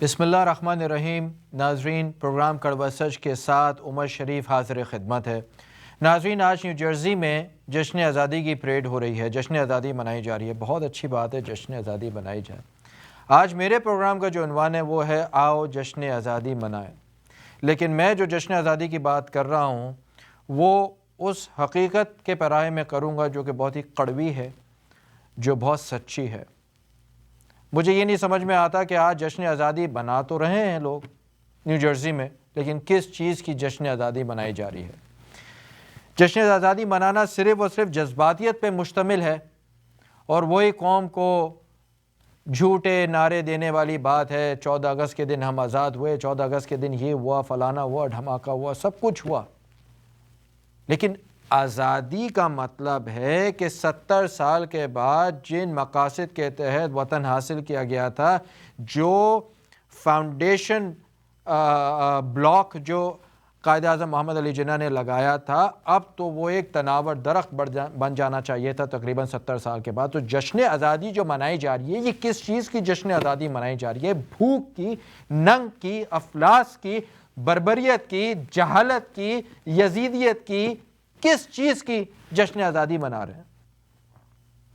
بسم اللہ الرحمن الرحیم۔ ناظرین، پروگرام کڑوا سچ کے ساتھ عمر شریف حاضر خدمت ہے۔ ناظرین، آج نیو جرسی میں جشن آزادی کی پریڈ ہو رہی ہے، جشن آزادی منائی جا رہی ہے۔ بہت اچھی بات ہے، جشن آزادی منائی جائے۔ آج میرے پروگرام کا جو عنوان ہے وہ ہے آؤ جشن آزادی منائیں۔ لیکن میں جو جشن آزادی کی بات کر رہا ہوں وہ اس حقیقت کے پیرائے میں کروں گا جو کہ بہت ہی کڑوی ہے، جو بہت سچی ہے۔ مجھے یہ نہیں سمجھ میں آتا کہ آج جشن آزادی بنا تو رہے ہیں لوگ نیو جرسی میں، لیکن کس چیز کی جشن آزادی منائی جا رہی ہے۔ جشن آزادی منانا صرف اور صرف جذباتیت پہ مشتمل ہے، اور وہی قوم کو جھوٹے نعرے دینے والی بات ہے۔ 14 اگست کے دن ہم آزاد ہوئے، 14 اگست کے دن یہ ہوا، فلانا ہوا، دھماکہ ہوا، سب کچھ ہوا۔ لیکن آزادی کا مطلب ہے کہ 70 سال کے بعد جن مقاصد کے تحت وطن حاصل کیا گیا تھا، جو فاؤنڈیشن بلاک جو قائد اعظم محمد علی جناح نے لگایا تھا، اب تو وہ ایک تناور درخت بن جانا چاہیے تھا تقریباً 70 سال کے بعد۔ تو جشن آزادی جو منائی جا رہی ہے، یہ کس چیز کی جشن آزادی منائی جا رہی ہے؟ بھوک کی، ننگ کی، افلاس کی، بربریت کی، جہالت کی، یزیدیت کی، کس چیز کی جشن آزادی منا رہے ہیں؟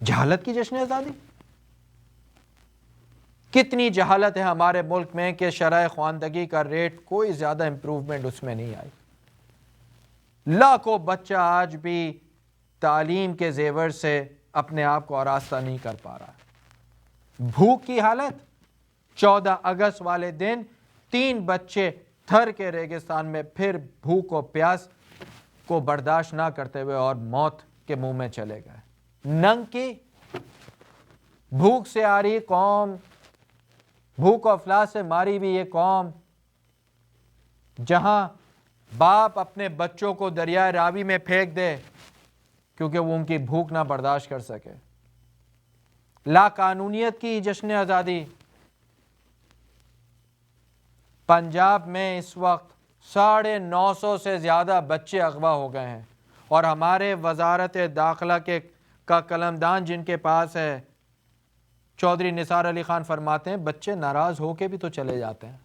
جہالت کی جشن آزادی؟ کتنی جہالت ہے ہمارے ملک میں کہ شرح خواندگی کا ریٹ کوئی زیادہ امپروومنٹ اس میں نہیں آئی۔ لاکھوں بچہ آج بھی تعلیم کے زیور سے اپنے آپ کو آراستہ نہیں کر پا رہا۔ بھوک کی حالت، 14 اگست والے دن 3 بچے تھر کے ریگستان میں پھر بھوک و پیاس کو برداشت نہ کرتے ہوئے اور موت کے منہ میں چلے گئے۔ ننگ کی، بھوک سے آ رہی قوم، بھوک و افلاس سے ماری بھی یہ قوم، جہاں باپ اپنے بچوں کو دریائے راوی میں پھینک دے کیونکہ وہ ان کی بھوک نہ برداشت کر سکے۔ لا قانونیت کی جشن آزادی۔ پنجاب میں اس وقت 950 سے زیادہ بچے اغوا ہو گئے ہیں، اور ہمارے وزارت داخلہ کا قلمدان جن کے پاس ہے، چودھری نثار علی خان فرماتے ہیں بچے ناراض ہو کے بھی تو چلے جاتے ہیں۔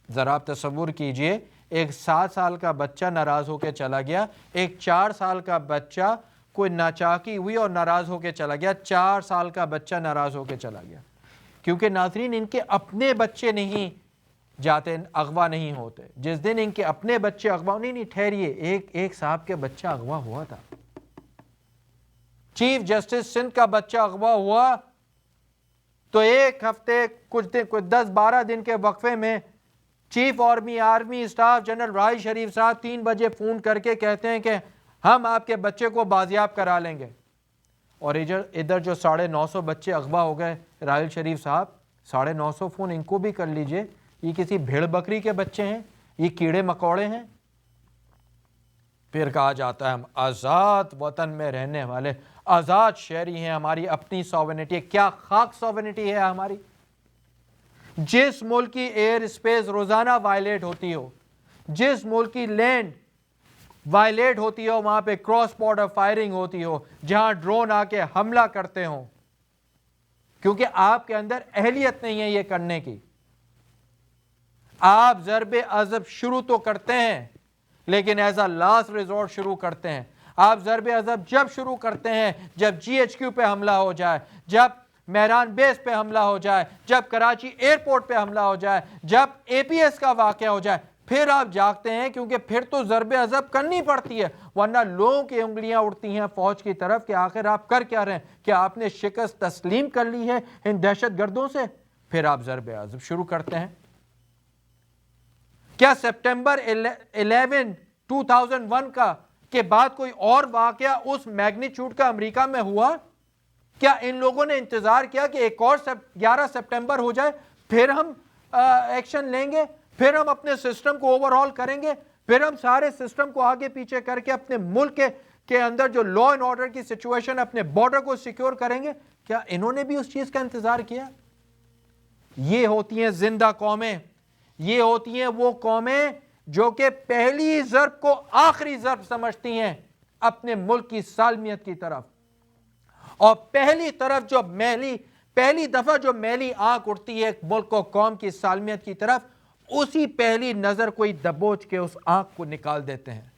ذرا آپ تصور کیجئے، ایک 7 سال کا بچہ ناراض ہو کے چلا گیا، ایک 4 سال کا بچہ کوئی ناچاکی ہوئی اور ناراض ہو کے چلا گیا، 4 سال کا بچہ ناراض ہو کے چلا گیا۔ کیونکہ ناظرین، ان کے اپنے بچے نہیں جاتے، اغوا نہیں ہوتے۔ جس دن ان کے اپنے بچے اغوا، نہیں ٹھہریے، ایک صاحب کے بچہ اغوا ہوا تھا۔ چیف جسٹس سندھ کا بچہ اغوا ہوا تو ایک ہفتے کچھ 10-12 دن کے وقفے میں chief army staff general Raheel Sharif صاحب 3 بجے فون کر کے کہتے ہیں کہ ہم آپ کے بچے کو بازیاب کرا لیں گے۔ اور ادھر جو 950 بچے اغوا ہو گئے، راحیل شریف صاحب 950 فون ان کو بھی کر لیجئے، یہ کسی بھیڑ بکری کے بچے ہیں؟ یہ کیڑے مکوڑے ہیں؟ پھر کہا جاتا ہے ہم آزاد وطن میں رہنے والے آزاد شہری ہیں، ہماری اپنی سوورنٹی۔ کیا خاک سوورنٹی ہے ہماری؟ جس ملک کی ایئر اسپیس روزانہ وائلیٹ ہوتی ہو، جس ملک کی لینڈ وائلیٹ ہوتی ہو، وہاں پہ کراس بارڈر فائرنگ ہوتی ہو، جہاں ڈرون آ کے حملہ کرتے ہوں، کیونکہ آپ کے اندر اہلیت نہیں ہے یہ کرنے کی۔ آپ ضرب عضب شروع تو کرتے ہیں، لیکن ایز اے لاسٹ ریزورٹ شروع کرتے ہیں۔ آپ ضرب عضب جب شروع کرتے ہیں جب GHQ پہ حملہ ہو جائے، جب مہران بیس پہ حملہ ہو جائے، جب کراچی ایئرپورٹ پہ حملہ ہو جائے، جب APS کا واقعہ ہو جائے، پھر آپ جاگتے ہیں، کیونکہ پھر تو ضرب عضب کرنی پڑتی ہے، ورنہ لوگوں کی انگلیاں اڑتی ہیں فوج کی طرف کہ آخر آپ کر کیا رہے ہیں؟ کیا آپ نے شکست تسلیم کر لی ہے ان دہشت گردوں سے؟ پھر آپ ضرب عضب شروع کرتے ہیں۔ کیا سپٹمبر 11 2001 کا کے بعد کوئی اور واقعہ اس میگنیچیوڈ کا امریکہ میں ہوا؟ کیا ان لوگوں نے انتظار کیا کہ ایک اور 11 سپٹمبر ہو جائے پھر ہم ایکشن لیں گے، پھر ہم اپنے سسٹم کو اوورہال کریں گے، پھر ہم سارے سسٹم کو آگے پیچھے کر کے اپنے ملک کے اندر جو لا اینڈ آرڈر کی سچویشن، اپنے بارڈر کو سیکیور کریں گے؟ کیا انہوں نے بھی اس چیز کا انتظار کیا؟ یہ ہوتی ہیں زندہ قومیں، یہ ہوتی ہیں وہ قومیں جو کہ پہلی ضرب کو آخری ضرب سمجھتی ہیں اپنے ملک کی سالمیت کی طرف، اور پہلی طرف جو پہلی دفعہ جو میلی آنکھ اٹھتی ہے ایک ملک و قوم کی سالمیت کی طرف, اسی پہلی نظر کوئی دبوچ کے اس آنکھ کو نکال دیتے ہیں.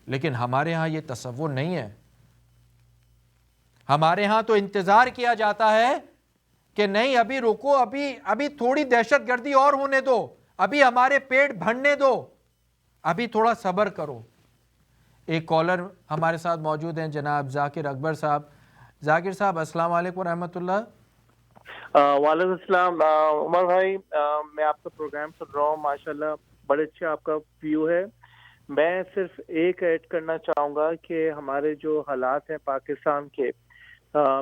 لیکن ہمارے ہاں یہ تصور نہیں ہے. ہمارے ہاں تو انتظار کیا جاتا ہے کہ نہیں ابھی رکو, ابھی تھوڑی دہشت گردی اور ہونے دو, ابھی ہمارے پیٹ بھرنے دو, ابھی تھوڑا صبر کرو. ایک کالر ہمارے ساتھ موجود ہیں جناب ذاکر اکبر صاحب. ذاکر صاحب السلام علیکم ورحمۃ اللہ. وعلیکم السلام. عمر بھائی, میں آپ کا پروگرام سن رہا ہوں, ماشاءاللہ بڑے اچھا آپ کا ویو ہے. میں صرف ایک ایڈ کرنا چاہوں گا کہ ہمارے جو حالات ہیں پاکستان کے,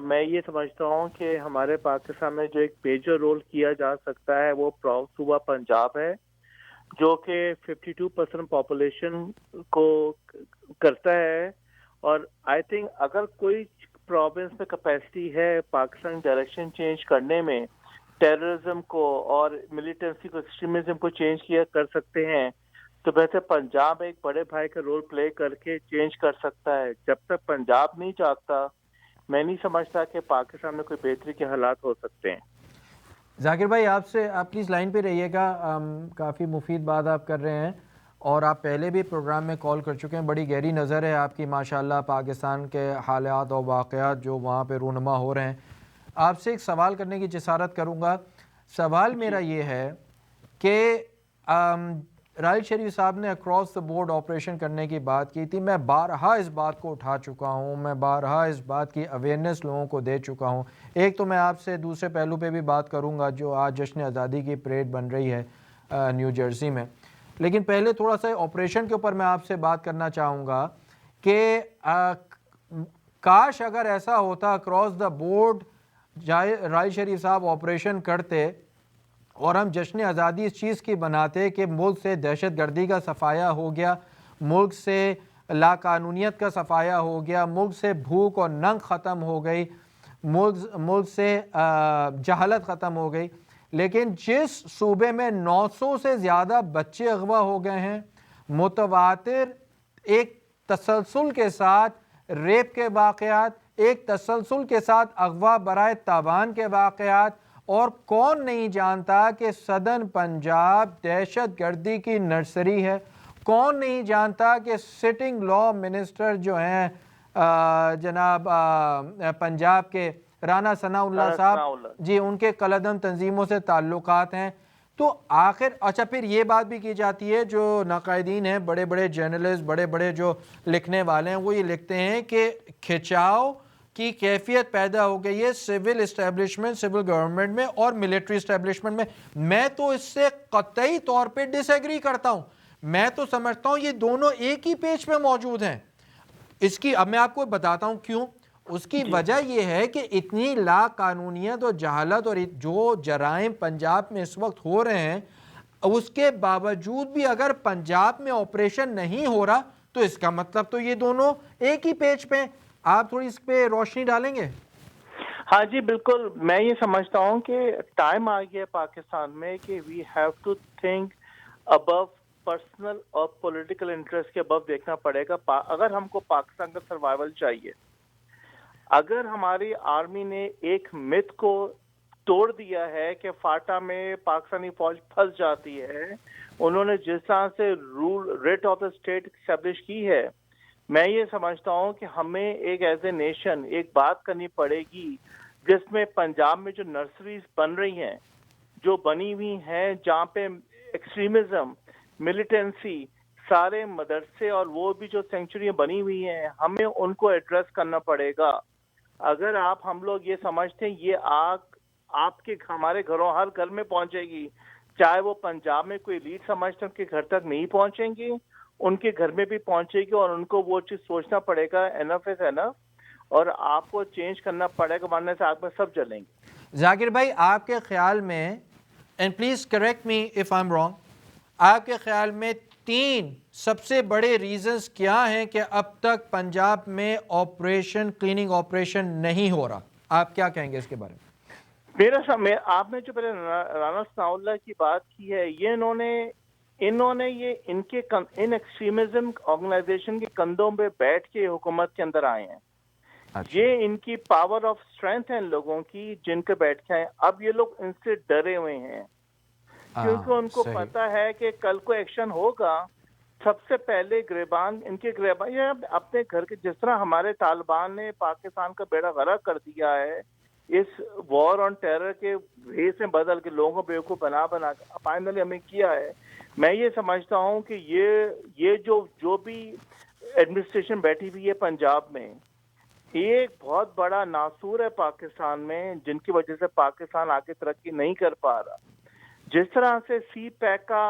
میں یہ سمجھتا ہوں کہ ہمارے پاکستان میں جو ایک میجر رول کیا جا سکتا ہے وہ صوبہ پنجاب ہے, جو کہ 52% پاپولیشن کو کرتا ہے. اور آئی تھنک اگر کوئی پروونس میں کیپیسٹی ہے پاکستان ڈائریکشن چینج کرنے میں, ٹیررزم کو اور ملیٹنسی کو, ایکسٹریمزم کو چینج کیا کر سکتے ہیں, تو ویسے پنجاب ایک بڑے بھائی کا رول پلے کر کے چینج کر سکتا ہے. جب تک پنجاب نہیں جاگتا میں نہیں سمجھتا کہ پاکستان میں کوئی بہتری کے حالات ہو سکتے ہیں. ذاکر بھائی آپ پلیز لائن پہ رہیے گا, کافی مفید بات آپ کر رہے ہیں اور آپ پہلے بھی پروگرام میں کال کر چکے ہیں. بڑی گہری نظر ہے آپ کی ماشاءاللہ پاکستان کے حالات اور واقعات جو وہاں پہ رونما ہو رہے ہیں. آپ سے ایک سوال کرنے کی جسارت کروں گا. سوال میرا یہ ہے کہ راحیل شریف صاحب نے اکراس دا بورڈ آپریشن کرنے کی بات کی تھی. میں بارہا اس بات کو اٹھا چکا ہوں, میں بارہا اس بات کی اویئرنیس لوگوں کو دے چکا ہوں. ایک تو میں آپ سے دوسرے پہلو پہ بھی بات کروں گا جو آج جشن آزادی کی پریڈ بن رہی ہے نیو جرسی میں, لیکن پہلے تھوڑا سا آپریشن کے اوپر میں آپ سے بات کرنا چاہوں گا کہ کاش اگر ایسا ہوتا across the board Raheel Sharif صاحب آپریشن کرتے اور ہم جشن آزادی اس چیز کی بناتے کہ ملک سے دہشت گردی کا صفایا ہو گیا, ملک سے لا قانونیت کا صفایا ہو گیا, ملک سے بھوک اور ننگ ختم ہو گئی, ملک سے جہالت ختم ہو گئی. لیکن جس صوبے میں 900 سے زیادہ بچے اغوا ہو گئے ہیں, متواتر ایک تسلسل کے ساتھ ریپ کے واقعات, ایک تسلسل کے ساتھ اغوا برائے تاوان کے واقعات, اور کون نہیں جانتا کہ سدرن پنجاب دہشت گردی کی نرسری ہے, کون نہیں جانتا کہ سٹنگ لا منسٹر جو ہیں جناب پنجاب کے رانا ثناء اللہ صاحب جی, ان کے کالعدم تنظیموں سے تعلقات ہیں. تو آخر اچھا پھر یہ بات بھی کی جاتی ہے, جو ناقائدین ہیں بڑے بڑے جرنلسٹ, بڑے بڑے جو لکھنے والے ہیں, وہ یہ لکھتے ہیں کہ کھچاؤ کی کیفیت پیدا ہو گئی ہے سول اسٹیبلشمنٹ, سول گورنمنٹ میں اور ملٹری اسٹیبلشمنٹ میں. میں تو اس سے قطعی طور پہ ڈس ایگری کرتا ہوں. میں تو سمجھتا ہوں یہ دونوں ایک ہی پیج پہ موجود ہیں. اس کی اب میں آپ کو بتاتا ہوں کیوں. اس کی وجہ یہ ہے کہ اتنی لا قانونیت اور جہالت اور جو جرائم پنجاب میں اس وقت ہو رہے ہیں, اس کے باوجود بھی اگر پنجاب میں آپریشن نہیں ہو رہا تو اس کا مطلب تو یہ دونوں ایک ہی پیج پہ. آپ تھوڑی اس پہ روشنی ڈالیں گے؟ ہاں جی بالکل, میں یہ سمجھتا ہوں کہ ٹائم آ گیا پاکستان میں کہ we have to think above personal اور پولیٹیکل انٹرسٹ کے ابو دیکھنا پڑے گا. اگر ہم کو پاکستان کا سروائیول چاہیے, اگر ہماری آرمی نے ایک مت کو توڑ دیا ہے کہ فاٹا میں پاکستانی فوج پھنس جاتی ہے, انہوں نے جس طرح سے rule writ of the state establish کی ہے, میں یہ سمجھتا ہوں کہ ہمیں ایک ایز اے نیشن ایک بات کرنی پڑے گی جس میں پنجاب میں جو نرسریز بن رہی ہیں, جو بنی ہوئی ہیں جہاں پہ ایکسٹریمزم, ملیٹنسی, سارے مدرسے اور وہ بھی جو سینکچریاں بنی ہوئی ہیں, ہمیں ان کو ایڈریس کرنا پڑے گا. اگر ہم لوگ یہ سمجھتے ہیں یہ آگ آپ کے ہمارے گھروں ہر گھر میں پہنچے گی, چاہے وہ پنجاب میں کوئی لیڈ سمجھتے ہیں ان کے گھر تک نہیں پہنچیں گی, ان کے گھر میں بھی پہنچے گی, اور ان کو وہ چیز سوچنا پڑے گا انف از انف, اور آپ کو چینج کرنا پڑے گا, ورنہ سے آگ میں سب جلیں گے. ذاکر بھائی آپ کے خیال میں, and please correct me if I am wrong, آپ کے خیال میں 3 سب سے بڑے ریزنز کیا ہیں کہ اب تک پنجاب میں آپریشن کلیننگ آپریشن نہیں ہو رہا؟ آپ کیا کہیں گے اس کے بارے میں؟ آپ نے جو پہلے رانا ثناء اللہ کی بات کی ہے, یہ انہوں نے یہ ان ایکسٹریمزم آرگنائزیشن کے کندھوں پہ بیٹھ کے حکومت کے اندر آئے ہیں. یہ ان کی پاور آف اسٹرینتھ ہے ان لوگوں کی جن کے بیٹھ کے ہیں. اب یہ لوگ ان سے ڈرے ہوئے ہیں کیونکہ ان کو پتا ہے کہ کل کو ایکشن ہوگا. سب سے پہلے گریبان ان کے گریبان یہ اپنے گھر کے جس طرح ہمارے طالبان نے پاکستان کا بیڑا غرق کر دیا ہے اس وار آن ٹیرر کے بھیس میں بدل کے لوگوں کو بیوقوف بنا کے فائنلی ہمیں کیا ہے. میں یہ سمجھتا ہوں کہ یہ جو بھی ایڈمنسٹریشن بیٹھی ہوئی ہے پنجاب میں ایک بہت بڑا ناسور ہے پاکستان میں جن کی وجہ سے پاکستان آگے ترقی نہیں کر پا رہا. جس طرح سے سی پیک کا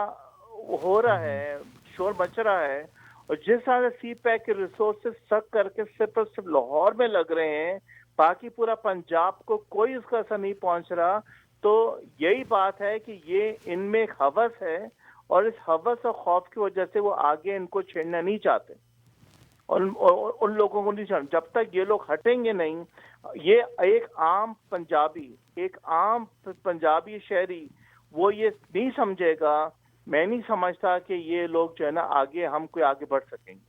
ہو رہا ہے شور مچ رہا ہے اور جس طرح سے سی پیک کے ریسورسز سک کر کے صرف اور صرف لاہور میں لگ رہے ہیں باقی پورا پنجاب کو کوئی اس کا اثر نہیں پہنچ رہا. تو یہی بات ہے کہ یہ ان میں ایک ہوس ہے اور اس ہوس اور خوف کی وجہ سے وہ آگے ان کو چھیڑنا نہیں چاہتے اور ان لوگوں کو نہیں چاہتے. جب تک یہ لوگ ہٹیں گے نہیں یہ ایک عام پنجابی شہری وہ یہ نہیں سمجھے گا. میں نہیں سمجھتا کہ یہ لوگ جو ہے نا ہم کوئی آگے بڑھ سکیں گے.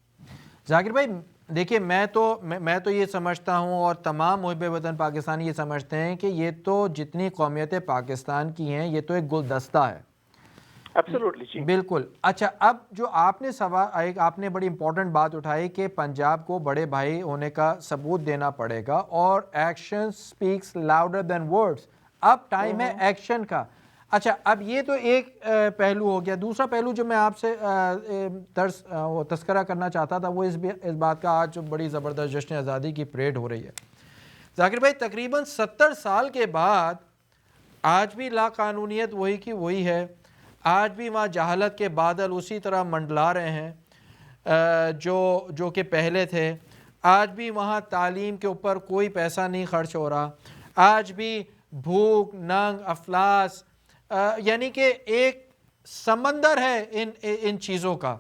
ذاکر بھائی دیکھیے میں تو یہ سمجھتا ہوں اور تمام محب وطن پاکستانی یہ سمجھتے ہیں کہ یہ تو جتنی قومیتیں پاکستان کی ہیں یہ تو ایک گلدستہ ہے. ایبسولوٹلی جی بالکل. اچھا اب جو آپ نے بڑی امپورٹنٹ بات اٹھائی کہ پنجاب کو بڑے بھائی ہونے کا ثبوت دینا پڑے گا اور action specs louder than words. اب ٹائم ہے ایکشن کا. اچھا اب یہ تو ایک پہلو ہو گیا. دوسرا پہلو جو میں آپ سے تذکرہ کرنا چاہتا تھا وہ اس بات کا آج جو بڑی زبردست جشن آزادی کی پریڈ ہو رہی ہے. ذاکر بھائی تقریباً 70 سال کے بعد آج بھی لا قانونیت وہی کی وہی ہے. آج بھی وہاں جہالت کے بادل اسی طرح منڈلا رہے ہیں جو کہ پہلے تھے. آج بھی وہاں تعلیم کے اوپر کوئی پیسہ نہیں خرچ ہو رہا. آج بھی بھوک ننگ افلاس یعنی کہ ایک سمندر ہے ان چیزوں کا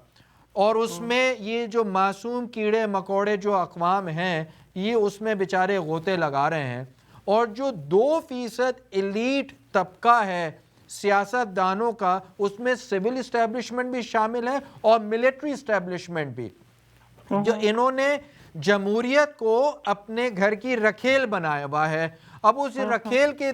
اور اس میں یہ جو معصوم کیڑے مکوڑے جو اقوام ہیں یہ اس میں بیچارے غوطے لگا رہے ہیں. اور جو 2% ایلیٹ طبقہ ہے سیاست دانوں کا اس میں سول اسٹیبلشمنٹ بھی شامل ہے اور ملٹری اسٹیبلشمنٹ بھی جو انہوں نے جمہوریت کو اپنے گھر کی رکھیل بنایا ہوا ہے. اب اس رکھیل کے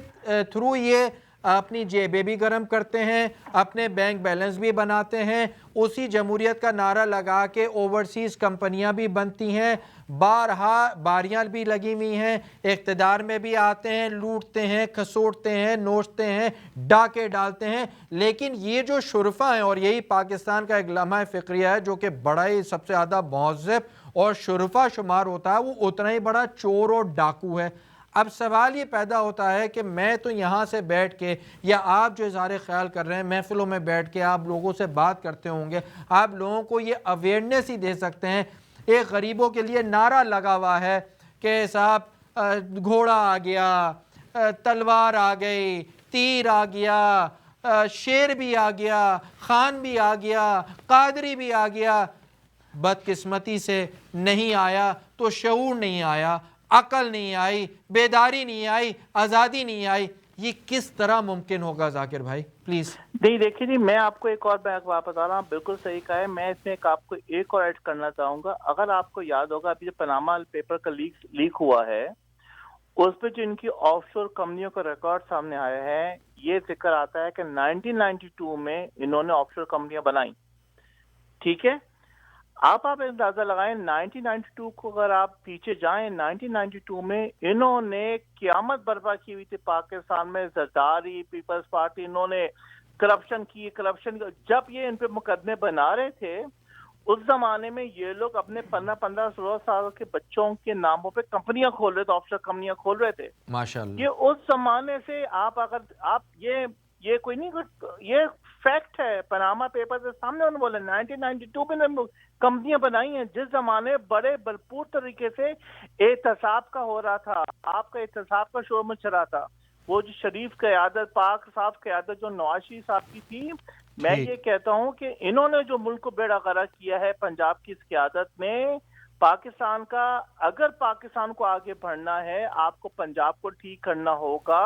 تھرو یہ اپنی جیبیں بھی گرم کرتے ہیں اپنے بینک بیلنس بھی بناتے ہیں اسی جمہوریت کا نعرہ لگا کے اوورسیز کمپنیاں بھی بنتی ہیں بارہا باریاں بھی لگی ہوئی ہیں اقتدار میں بھی آتے ہیں لوٹتے ہیں کھسوٹتے ہیں نوچتے ہیں ڈاکے ڈالتے ہیں. لیکن یہ جو شرفا ہیں اور یہی پاکستان کا ایک لمحہ فکریہ ہے جو کہ بڑا ہی سب سے زیادہ مہذب اور شرفا شمار ہوتا ہے وہ اتنا ہی بڑا چور اور ڈاکو ہے. اب سوال یہ پیدا ہوتا ہے کہ میں تو یہاں سے بیٹھ کے یا آپ جو اظہار خیال کر رہے ہیں محفلوں میں بیٹھ کے آپ لوگوں سے بات کرتے ہوں گے آپ لوگوں کو یہ اویئرنیس ہی دے سکتے ہیں. ایک غریبوں کے لیے نعرہ لگا ہوا ہے کہ صاحب گھوڑا آ گیا تلوار آ گئی تیر آ گیا شیر بھی آ گیا خان بھی آ گیا قادری بھی آ گیا. بدقسمتی سے نہیں آیا تو شعور نہیں آیا عقل نہیں آئی بیداری نہیں آئی آزادی نہیں آئی. یہ کس طرح ممکن ہوگا ذاکر بھائی پلیز. نہیں دیکھیے جی میں آپ کو ایک اور بات واپس آ رہا ہوں بالکل صحیح کہا ہے. میں اس میں آپ کو ایک اور ایڈ کرنا چاہوں گا. اگر آپ کو یاد ہوگا ابھی جو پاناما پیپر کا لیک ہوا ہے اس پہ جو ان کی آف شور کمپنیوں کا ریکارڈ سامنے آیا ہے یہ ذکر آتا ہے کہ 1992 میں انہوں نے آف شور کمپنیاں بنائیں. ٹھیک ہے آپ اندازہ لگائیں 1992 کو اگر آپ پیچھے جائیں 1992 میں انہوں نے قیامت برپا کی ہوئی تھی پاکستان میں. زرداری پیپلز پارٹی انہوں نے کرپشن جب یہ ان پہ مقدمے بنا رہے تھے اس زمانے میں یہ لوگ اپنے 15-16 سال کے بچوں کے ناموں پہ کمپنیاں کھول رہے تھے آف شور کمپنیاں کھول رہے تھے. ماشاءاللہ یہ اس زمانے سے یہ کوئی نہیں یہ فیکٹ ہے. پاناما پیپر کے سامنے انہوں نے بولے 1992 میں کمپنیاں بنائی ہیں جس زمانے بڑے بھرپور طریقے سے احتساب کا ہو رہا تھا آپ کا احتساب کا شور مچ رہا تھا. وہ جو شریف قیادت پاک صاحب قیادت جو نواز شریف صاحب کی تھی میں یہ کہتا ہوں کہ انہوں نے جو ملک کو بیڑا غرق کیا ہے پنجاب کی اس قیادت میں پاکستان کا اگر پاکستان کو آگے بڑھنا ہے آپ کو پنجاب کو ٹھیک کرنا ہوگا.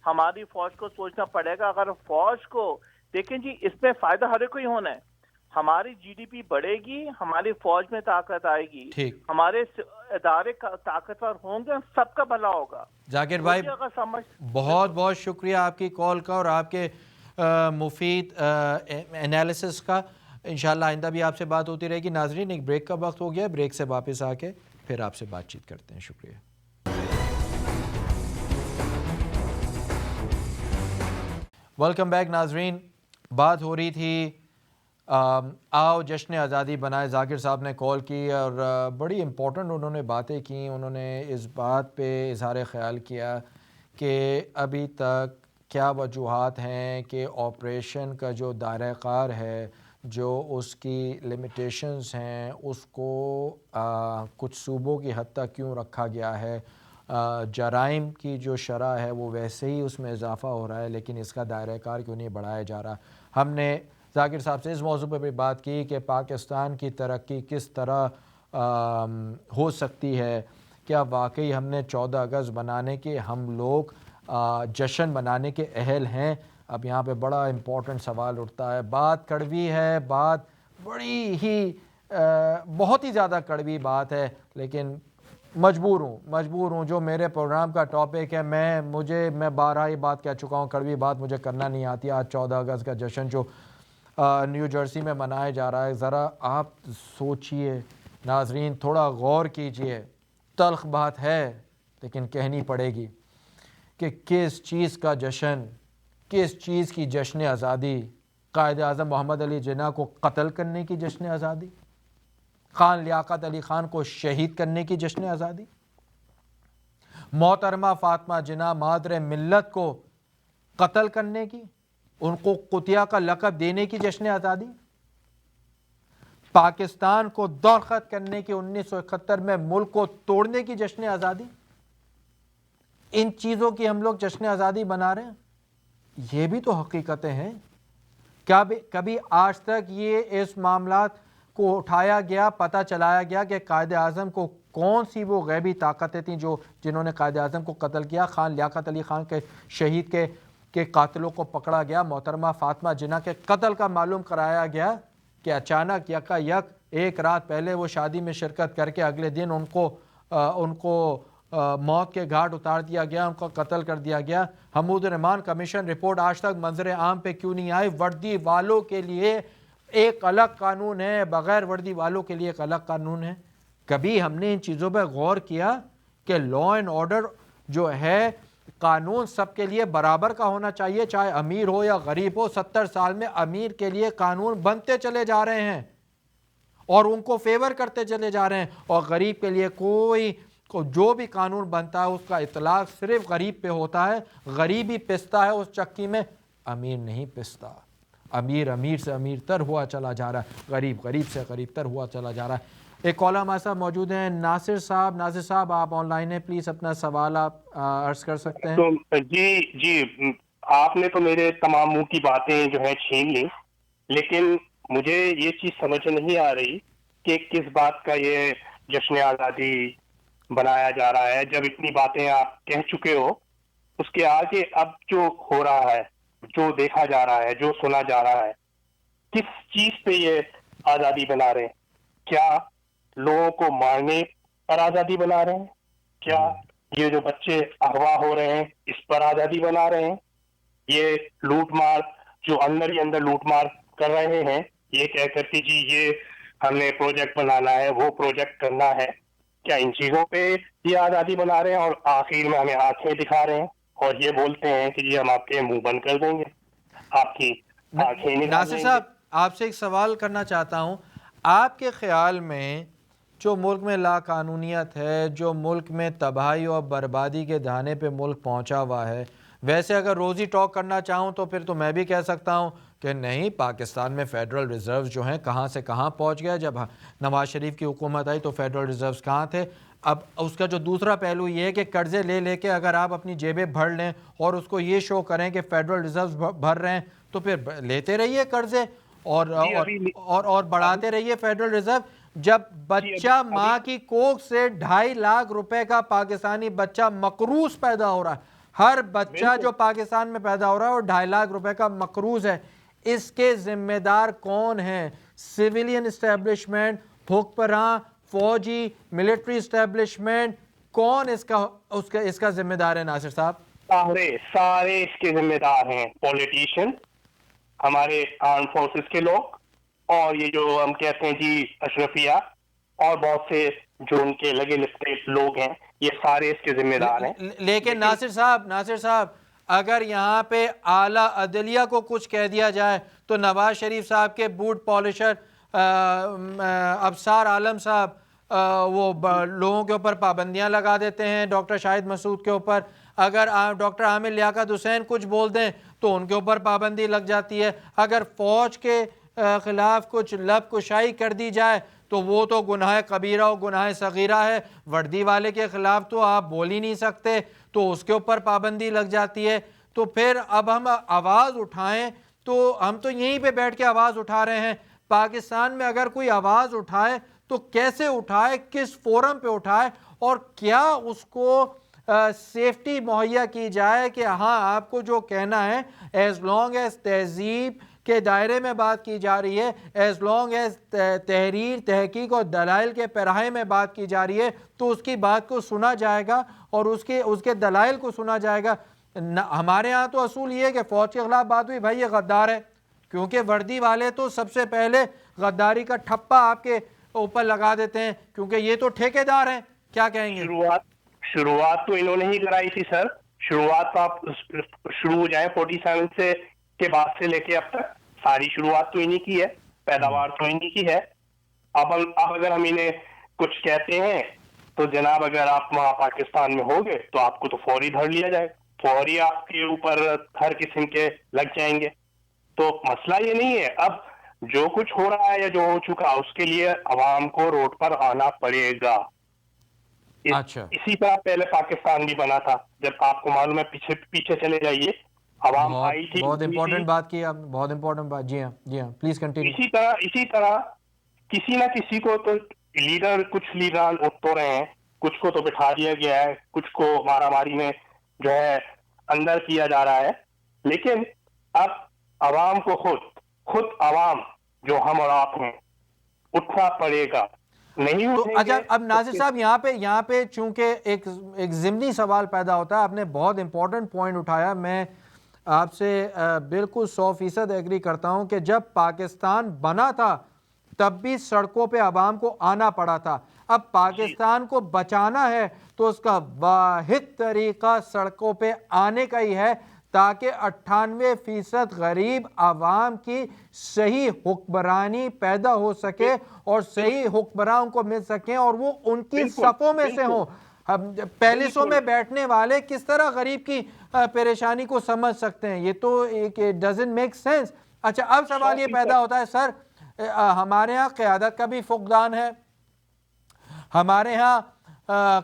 ہماری فوج کو سوچنا پڑے گا. اگر فوج کو دیکھیں جی اس میں فائدہ ہر ایک کو ہی ہونا ہے. ہماری جی ڈی پی بڑھے گی, ہماری فوج میں طاقت آئے گی, ٹھیک. ہمارے ادارے طاقتور ہوں گے, سب کا بھلا ہوگا. ذاکر بھائی بہت بہت شکریہ آپ کی کال کا اور آپ کے مفید انالیسس کا. انشاءاللہ آئندہ بھی آپ سے بات ہوتی رہے گی. ناظرین ایک بریک کا وقت ہو گیا, بریک سے واپس آ کے پھر آپ سے بات چیت کرتے ہیں. شکریہ. ویلکم بیک ناظرین. بات ہو رہی تھی آؤ جشن آزادی بنائے. ذاکر صاحب نے کال کی اور بڑی امپورٹنٹ انہوں نے باتیں کی. انہوں نے اس بات پہ اظہار خیال کیا کہ ابھی تک کیا وجوہات ہیں کہ آپریشن کا جو دائرہ کار ہے, جو اس کی لمیٹیشنز ہیں, اس کو کچھ صوبوں کی حد تک کیوں رکھا گیا ہے. جرائم کی جو شرح ہے وہ ویسے ہی اس میں اضافہ ہو رہا ہے, لیکن اس کا دائرہ کار کیوں نہیں بڑھایا جا رہا. ہم نے ذاکر صاحب سے اس موضوع پہ بھی بات کی کہ پاکستان کی ترقی کس طرح ہو سکتی ہے. کیا واقعی ہم نے 14 اگست بنانے کے ہم لوگ جشن منانے کے اہل ہیں؟ اب یہاں پہ بڑا امپورٹنٹ سوال اٹھتا ہے. بات کڑوی ہے, بات بڑی ہی بہت ہی زیادہ کڑوی بات ہے, لیکن مجبور ہوں جو میرے پروگرام کا ٹاپک ہے. میں بارہا یہ بات کہہ چکا ہوں, کڑوی بات مجھے کرنا نہیں آتی. آج 14 اگست کا جشن جو نیو جرسی میں منایا جا رہا ہے, ذرا آپ سوچئے ناظرین, تھوڑا غور کیجئے. تلخ بات ہے لیکن کہنی پڑے گی کہ کس چیز کا جشن, کس چیز کی جشن آزادی. قائد اعظم محمد علی جناح کو قتل کرنے کی جشن آزادی, خان لیاقت علی خان کو شہید کرنے کی جشن آزادی, محترمہ فاطمہ جناح مادر ملت کو قتل کرنے کی, ان کو قتیہ کا لقب دینے کی جشن آزادی, پاکستان کو درخت کرنے کی 1971 میں ملک کو توڑنے کی جشن آزادی. ان چیزوں کی ہم لوگ جشن آزادی بنا رہے ہیں. یہ بھی تو حقیقتیں ہیں. کبھی آج تک یہ اس معاملات کو اٹھایا گیا, پتہ چلایا گیا کہ قائد اعظم کو کون سی وہ غیبی طاقتیں تھیں جنہوں نے قائد اعظم کو قتل کیا. خان لیاقت علی خان کے شہید کے قاتلوں کو پکڑا گیا. محترمہ فاطمہ جناح کے قتل کا معلوم کرایا گیا کہ اچانک ایک رات پہلے وہ شادی میں شرکت کر کے اگلے دن ان کو موت کے گھاٹ اتار دیا گیا, ان کا قتل کر دیا گیا. حمود الرحمان کمیشن رپورٹ آج تک منظر عام پہ کیوں نہیں آئی؟ وردی والوں کے لیے ایک الگ قانون ہے, بغیر وردی والوں کے لیے ایک الگ قانون ہے. کبھی ہم نے ان چیزوں پہ غور کیا کہ لا اینڈ آرڈر جو ہے, قانون سب کے لیے برابر کا ہونا چاہیے, چاہے امیر ہو یا غریب ہو. 70 سال میں امیر کے لیے قانون بنتے چلے جا رہے ہیں اور ان کو فیور کرتے چلے جا رہے ہیں, اور غریب کے لیے جو بھی قانون بنتا ہے اس کا اطلاق صرف غریب پہ ہوتا ہے. غریب ہی پستا ہے اس چکی میں, امیر نہیں پستا. امیر سے امیر تر ہوا چلا جا رہا ہے, غریب سے غریب تر ہوا چلا جا رہا ہے. ایک کالر ہمارے ساتھ موجود ہیں, ناصر صاحب آپ آن لائن ہیں, پلیز اپنا سوال آپ عرض کر سکتے ہیں. تو جی آپ نے تو میرے تمام منہ کی باتیں جو ہیں چھین لی, لیکن مجھے یہ چیز سمجھ نہیں آ رہی کہ کس بات کا یہ جشن آزادی بنایا جا رہا ہے. جب اتنی باتیں آپ کہہ چکے ہو, اس کے آگے اب جو ہو رہا ہے, جو دیکھا جا رہا ہے, جو سنا جا رہا ہے, کس چیز پہ یہ آزادی بنا رہے ہیں؟ کیا لوگوں کو مارنے پر آزادی بنا رہے ہیں؟ کیا یہ جو بچے اغوا ہو رہے ہیں اس پر آزادی بنا رہے ہیں؟ یہ لوٹ مار جو اندر ہی اندر لوٹ مار کر رہے ہیں, یہ کہہ کر کہ جی یہ ہم نے پروجیکٹ بنانا ہے, وہ پروجیکٹ کرنا ہے, کیا ان چیزوں پہ یہ آزادی بنا رہے ہیں اور آخر میں ہمیں آنکھیں دکھا رہے ہیں اور یہ بولتے ہیں کہ یہ ہم آپ کے منہ بند کر دیں گے, آپ کی آنکھیں نکال ناصر دیں گے؟ صاحب آپ سے ایک سوال کرنا چاہتا ہوں. آپ کے خیال میں جو ملک میں لا قانونیت ہے, جو ملک میں تباہی اور بربادی کے دہانے پہ ملک پہنچا ہوا ہے, ویسے اگر روزی ٹاک کرنا چاہوں تو پھر تو میں بھی کہہ سکتا ہوں کہ نہیں, پاکستان میں فیڈرل ریزروز جو ہیں کہاں سے کہاں پہنچ گیا. جب نواز شریف کی حکومت آئی تو فیڈرل ریزروز کہاں تھے. اب اس کا جو دوسرا پہلو یہ ہے کہ قرضے لے کے اگر آپ اپنی جیبیں بھر لیں اور اس کو یہ شو کریں کہ فیڈرل ریزروز بھر رہے ہیں, تو پھر لیتے رہیے قرضے اور بڑھاتے رہیے فیڈرل ریزرو. جب بچہ ماں کی کوکھ سے 2.5 لاکھ روپے کا پاکستانی بچہ مقروض پیدا ہو رہا ہے, ہر بچہ جو پاکستان میں پیدا ہو رہا ہے وہ 2.5 لاکھ روپے کا مقروض ہے. اس کے ذمہ دار کون ہیں؟ سویلین اسٹیبلشمنٹ، حکمراں، فوجی، ملٹری اسٹیبلشمنٹ، کون اس کا ذمہ دار ہے ناصر صاحب؟ سارے اس کے ذمہ دار ہیں، پولیٹیشین، ہمارے آرم فورسز کے لوگ، اور یہ جو ہم کہتے ہیں جی اشرفیہ، اور بہت سے جو ان کے لگے لپٹے لوگ ہیں، یہ سارے اس کے ذمہ دار ہیں۔ لیکن ناصر صاحب اگر یہاں پہ اعلیٰ عدلیہ کو کچھ کہہ دیا جائے تو نواز شریف صاحب کے بوٹ پالشر ابصار عالم صاحب وہ لوگوں کے اوپر پابندیاں لگا دیتے ہیں، ڈاکٹر شاہد مسعود کے اوپر۔ اگر ڈاکٹر عامر لیاقت حسین کچھ بول دیں تو ان کے اوپر پابندی لگ جاتی ہے۔ اگر فوج کے خلاف کچھ لب کشائی کر دی جائے تو وہ تو گناہ کبیرہ و گناہ صغیرہ ہے، وردی والے کے خلاف تو آپ بول ہی نہیں سکتے، تو اس کے اوپر پابندی لگ جاتی ہے۔ تو پھر اب ہم آواز اٹھائیں تو ہم تو یہیں پہ بیٹھ کے آواز اٹھا رہے ہیں، پاکستان میں اگر کوئی آواز اٹھائے تو کیسے اٹھائے، کس فورم پہ اٹھائے، اور کیا اس کو سیفٹی مہیا کی جائے کہ ہاں آپ کو جو کہنا ہے ایز لانگ ایز تہذیب کے دائرے میں بات کی جا رہی ہے، ایز لانگ ایز تحریر، تحقیق اور دلائل کے پیرائے میں بات کی جا رہی ہے تو اس کی بات کو سنا جائے گا اور اس کے دلائل کو سنا جائے گا۔ ہمارے ہاں تو اصول یہ ہے کہ فوج کے خلاف بات ہوئی بھائی یہ غدار ہے، کیونکہ وردی والے تو سب سے پہلے غداری کا ٹھپا آپ کے اوپر لگا دیتے ہیں، کیونکہ یہ تو ٹھیکیدار ہیں۔ کیا کہیں گے؟ شروعات تو انہوں نے ہی کرائی تھی سر، شروعات تو آپ شروع ہو جائیں 47 سے کے بعد سے لے کے اب تک ساری شروعات تو انہی کی ہے، پیداوار تو انہی کی ہے۔ اب اگر ہم انہیں کچھ کہتے ہیں تو جناب اگر آپ وہاں پاکستان میں ہوگے تو آپ کو تو فوری دھر لیا جائے، فوری آپ کے اوپر ہر قسم کے لگ جائیں گے۔ تو مسئلہ یہ نہیں ہے، اب جو کچھ ہو رہا ہے یا جو ہو چکا اس کے لیے عوام کو روڈ پر آنا پڑے گا۔ اچھا، اسی طرح پہلے پاکستان بھی بنا تھا، جب آپ کو معلوم ہے پیچھے چلے جائیے، عوام آئی تھی، بہت امپورٹنٹ بات کی آپ نے، بہت امپورٹنٹ بات۔ جی ہاں پلیز کنٹینیو۔ اسی طرح کسی نہ کسی کو تو لیڈر، کچھ لیڈران اٹھ تو رہے ہیں، کچھ کو تو بٹھا دیا گیا ہے، کچھ کو مارا ماری میں جو ہے اندر کیا جا رہا ہے، لیکن اب عوام کو خود عوام جو ہم اور آپ ہیں اٹھنا پڑے گا۔ نہیں تو اٹھیں اچھا گے اب ناصر صاحب یہاں پہ چونکہ ایک ضمنی سوال پیدا ہوتا ہے، آپ نے بہت امپورٹنٹ پوائنٹ اٹھایا، میں آپ سے بالکل 100% ایگری کرتا ہوں کہ جب پاکستان بنا تھا تب بھی سڑکوں پہ عوام کو آنا پڑا تھا۔ اب پاکستان کو بچانا ہے تو اس کا واحد طریقہ سڑکوں پہ آنے کا ہی ہے، تاکہ 98% غریب عوام کی صحیح حکمرانی پیدا ہو سکے اور صحیح حکمران کو مل سکیں اور وہ ان کی صفوں میں سے ہوں۔ پیلسوں میں بیٹھنے والے کس طرح غریب کی پریشانی کو سمجھ سکتے ہیں؟ یہ تو ڈزنٹ میک سینس۔ اچھا اب سوال یہ پیدا ہوتا ہے سر، ہمارے ہاں قیادت کا بھی فقدان ہے، ہمارے ہاں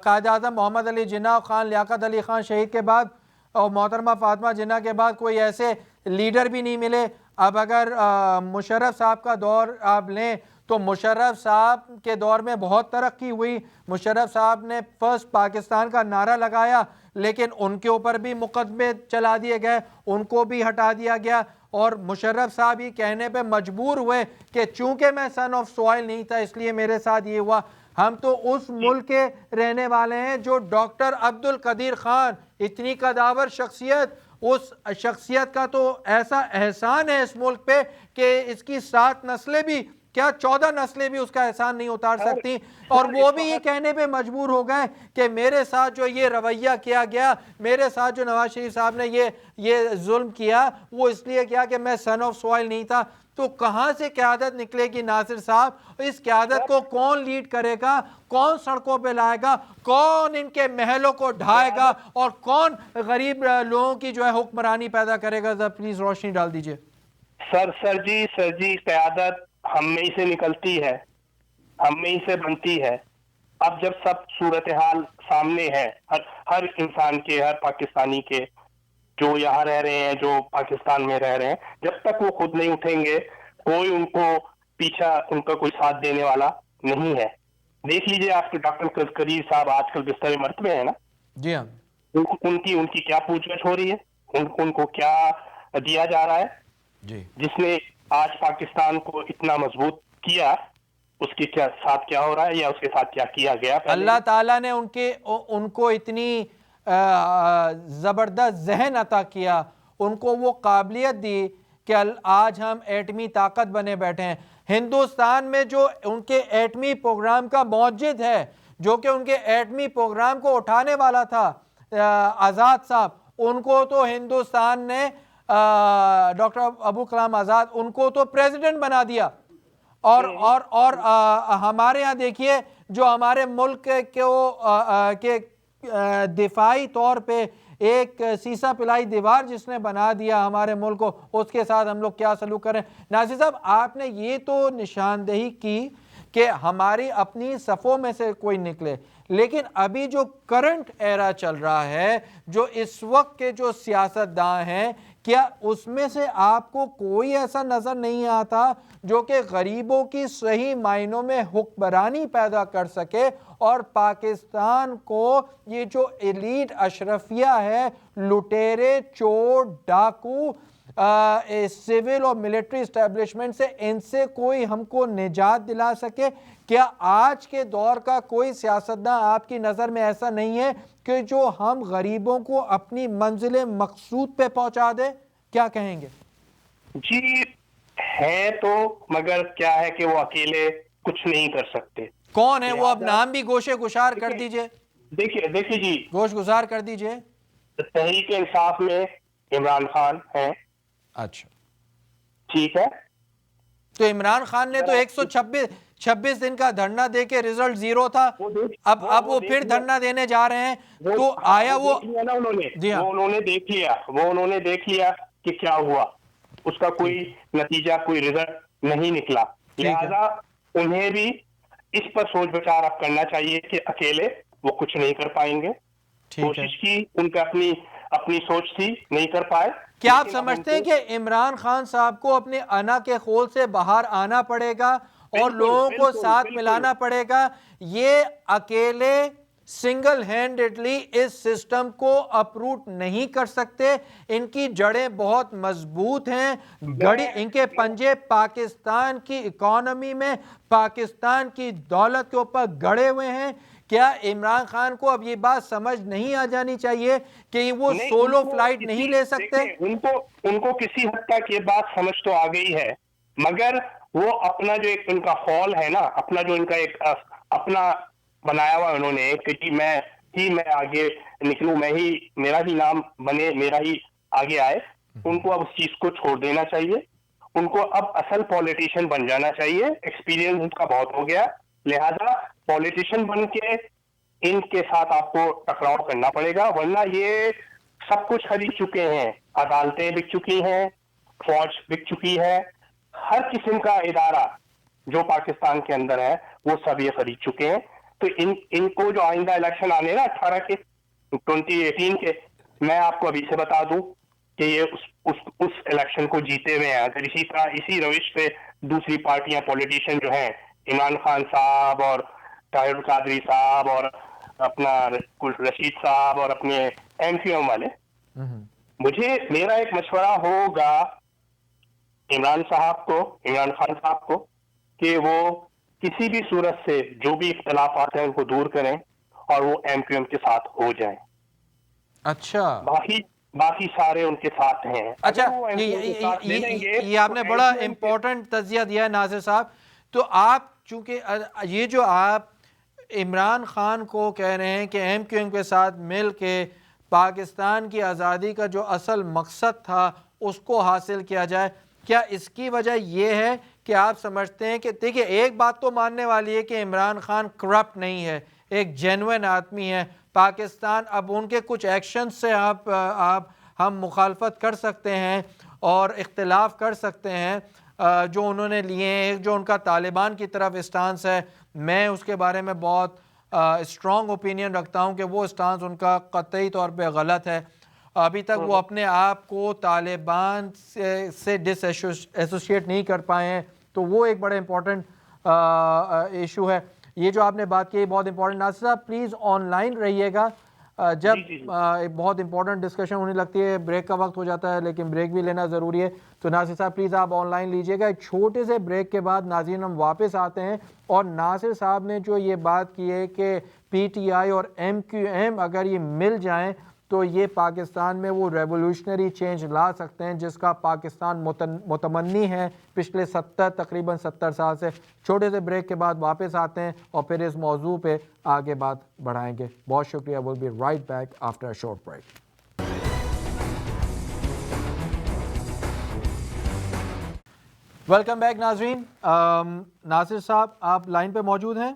قائد اعظم محمد علی جناح، خان لیاقت علی خان شہید کے بعد اور محترمہ فاطمہ جناح کے بعد کوئی ایسے لیڈر بھی نہیں ملے۔ اب اگر مشرف صاحب کا دور آپ لیں تو مشرف صاحب کے دور میں بہت ترقی ہوئی، مشرف صاحب نے فرسٹ پاکستان کا نعرہ لگایا، لیکن ان کے اوپر بھی مقدمے چلا دیے گئے، ان کو بھی ہٹا دیا گیا، اور مشرف صاحب ہی کہنے پہ مجبور ہوئے کہ چونکہ میں سن آف سوائل نہیں تھا اس لیے میرے ساتھ یہ ہوا۔ ہم تو اس ملک کے رہنے والے ہیں جو ڈاکٹر عبد القدیر خان، اتنی قداور شخصیت، اس شخصیت کا تو ایسا احسان ہے اس ملک پہ کہ اس کی 7 نسلیں بھی، کیا 14 نسلیں بھی اس کا احسان نہیں اتار سکتی، اور وہ بھی یہ کہنے پہ مجبور ہو گئے کہ میرے ساتھ جو یہ رویہ کیا گیا، میرے ساتھ جو نواز شریف صاحب نے یہ ظلم کیا، وہ اس لیے کیا کہ میں سن آف سوائل نہیں تھا۔ تو کہاں سے قیادت نکلے گی ناصر صاحب؟ اس قیادت کو کون لیڈ کرے گا؟ کون سڑکوں پہ لائے گا؟ کون ان کے محلوں کو ڈھائے گا؟ اور کون غریب لوگوں کی جو ہے حکمرانی پیدا کرے گا؟ پلیز روشنی ڈال دیجئے۔ سر جی قیادت ہم میں ہی سے نکلتی ہے، ہم میں ہی سے بنتی ہے۔ اب جب سب صورتحال سامنے ہے ہر انسان کے، ہر پاکستانی کے، جو یہاں رہ رہے ہیں، جو پاکستان میں رہ رہے ہیں، جب تک وہ خود نہیں اٹھیں گے کوئی ان کو پیچھا، ان کا کوئی ساتھ دینے والا نہیں ہے۔ دیکھ لیجئے آپ کے ڈاکٹر قدیر صاحب آج کل بستر مرد میں ہیں نا، جی ہاں، ان کی کیا پوچھ گچھ ہو رہی ہے، ان کو کیا دیا جا رہا ہے؟ جی جس نے آج پاکستان کو اتنا مضبوط کیا، اس کے ساتھ کیا ہو رہا ہے یا اس کے ساتھ کیا کیا گیا؟ اللہ تعالیٰ نے ان کو اتنی زبردست ذہن عطا کیا، ان کو وہ قابلیت دی کہ آج ہم ایٹمی طاقت بنے بیٹھے ہیں۔ ہندوستان میں جو ان کے ایٹمی پروگرام کا موجد ہے، جو کہ ان کے ایٹمی پروگرام کو اٹھانے والا تھا آزاد صاحب، ان کو تو ہندوستان نے ڈاکٹر ابو کلام آزاد ان کو تو پریزیڈنٹ بنا دیا۔ اور ہمارے یہاں دیکھیے جو ہمارے ملک کے دفاعی طور پہ ایک سیسا پلائی دیوار جس نے بنا دیا ہمارے ملک کو، اس کے ساتھ ہم لوگ کیا سلوک کریں۔ ناصر صاحب، آپ نے یہ تو نشاندہی کی کہ ہماری اپنی صفوں میں سے کوئی نکلے، لیکن ابھی جو کرنٹ ایرا چل رہا ہے، جو اس وقت کے جو سیاستداں ہیں، کیا اس میں سے آپ کو کوئی ایسا نظر نہیں آتا جو کہ غریبوں کی صحیح معنوں میں حکمرانی پیدا کر سکے اور پاکستان کو یہ جو ایلیٹ اشرفیہ ہے، لٹیرے، چور، ڈاکو، سول اور ملٹری اسٹیبلشمنٹ سے، ان سے کوئی ہم کو نجات دلا سکے؟ کیا آج کے دور کا کوئی سیاستداں آپ کی نظر میں ایسا نہیں ہے کہ جو ہم غریبوں کو اپنی منزل مقصود پہ پہنچا دے؟ کیا کہیں گے؟ جی ہے تو، مگر کیا ہے کہ وہ اکیلے کچھ نہیں کر سکتے۔ کون ہے وہ؟ اب نام بھی گوشے گشار کر دیجئے، دیکھیے جی، گوش گزار کر دیجئے۔ تحریک انصاف میں عمران خان ہیں، اچھا، ٹھیک ہے، تو عمران خان نے تو 126 دن کا دھرنا دے کے رزلٹ زیرو تھا، اب وہ پھر دھرنا دینے جا رہے ہیں، تو آیا وہ انہوں نے دیکھ لیا کہ کیا ہوا، اس کا کوئی نتیجہ، کوئی رزلٹ نہیں نکلا، لہذا انہیں بھی اس پر سوچ بچار اب کرنا چاہیے کہ اکیلے وہ کچھ نہیں کر پائیں گے۔ کوشش کی، ان کا اپنی سوچ تھی، نہیں کر پائے۔ کیا آپ سمجھتے ہیں کہ عمران خان صاحب کو اپنے انا کے خول سے باہر آنا پڑے گا اور لوگوں کو ساتھ ملانا پڑے گا؟ یہ اکیلے سنگل ہینڈڈلی اس سسٹم کو اپروٹ نہیں کر سکتے، ان کی جڑیں بہت مضبوط ہیں، ان کے پنجے پاکستان کی اکانومی میں، پاکستان کی دولت کے اوپر گڑے ہوئے ہیں۔ کیا عمران خان کو اب یہ بات سمجھ نہیں آ جانی چاہیے کہ وہ سولو فلائٹ نہیں لے سکتے؟ ان کو کسی حد تک یہ بات سمجھ تو آ گئی ہے، مگر وہ اپنا جو ایک ان کا خول ہے نا، اپنا جو ان کا ایک اپنا بنایا ہوا انہوں نے کہ میں آگے نکلوں، میرا ہی نام بنے، میرا ہی آگے آئے، ان کو اب اس چیز کو چھوڑ دینا چاہیے، ان کو اب اصل پولیٹیشین بن جانا چاہیے۔ ایکسپیرینس ان کا بہت ہو گیا، لہذا پولیٹیشین بن کے ان کے ساتھ آپ کو ٹکراؤ کرنا پڑے گا، ورنہ یہ سب کچھ خرید چکے ہیں، عدالتیں بک چکی ہیں، فوج بک چکی ہے، ہر قسم کا ادارہ جو پاکستان کے اندر ہے وہ سب یہ خرید چکے ہیں۔ تو ان کو جو آئندہ الیکشن آنے نا 2018 کے، میں آپ کو ابھی سے بتا دوں کہ یہ اس الیکشن کو جیتے ہوئے ہیں۔ اگر اسی طرح اسی روش پہ دوسری پارٹیاں، پولیٹیشین جو ہیں، عمران خان صاحب اور طاہر القادری صاحب اور اپنا رشید صاحب اور اپنے ایم کیو ایم والے، میرا ایک مشورہ ہوگا عمران خان صاحب کو کہ وہ کسی بھی صورت سے جو بھی اختلافات ہیں ان کو دور کریں اور وہ ایم کیو ایم کے ساتھ ہو جائیں۔ اچھا، باقی سارے ان کے ساتھ ہیں۔ اچھا، یہ آپ نے بڑا امپورٹنٹ تجزیہ دیا ہے ناصر صاحب۔ تو آپ چونکہ یہ جو آپ عمران خان کو کہہ رہے ہیں کہ ایم کیو ایم کے ساتھ مل کے پاکستان کی آزادی کا جو اصل مقصد تھا اس کو حاصل کیا جائے، کیا اس کی وجہ یہ ہے کہ آپ سمجھتے ہیں کہ دیکھیں ایک بات تو ماننے والی ہے کہ عمران خان کرپٹ نہیں ہے، ایک جینوئن آدمی ہے، پاکستان اب ان کے کچھ ایکشن سے ہم مخالفت کر سکتے ہیں اور اختلاف کر سکتے ہیں جو انہوں نے لیے ہیں، جو ان کا طالبان کی طرف اسٹانس ہے، میں اس کے بارے میں بہت اسٹرانگ اوپینین رکھتا ہوں کہ وہ اسٹانس ان کا قطعی طور پہ غلط ہے۔ ابھی تک وہ اپنے آپ کو طالبان سے ڈس ایسوسیٹ نہیں کر پائے ہیں، تو وہ ایک بڑا امپورٹنٹ ایشو ہے۔ یہ جو آپ نے بات کی بہت امپورٹنٹ۔ ناصر صاحب پلیز آن لائن رہیے گا، جب ایک بہت امپورٹنٹ ڈسکشن ہونے لگتی ہے بریک کا وقت ہو جاتا ہے لیکن بریک بھی لینا ضروری ہے. تو ناصر صاحب پلیز آپ آن لائن لیجئے گا. ایک چھوٹے سے بریک کے بعد ناظرین ہم واپس آتے ہیں اور ناصر صاحب نے جو یہ بات کی ہے کہ پی ٹی آئی اور ایم کیو ایم اگر یہ مل جائیں تو یہ پاکستان میں وہ ریولوشنری چینج لا سکتے ہیں جس کا پاکستان متمنی ہے پچھلے تقریباً 70 سال سے. چھوٹے سے بریک کے بعد واپس آتے ہیں اور پھر اس موضوع پہ آگے بات بڑھائیں گے. بہت شکریہ. Will be right back after a short break. Welcome back ناظرین. ناصر صاحب آپ لائن پہ موجود ہیں؟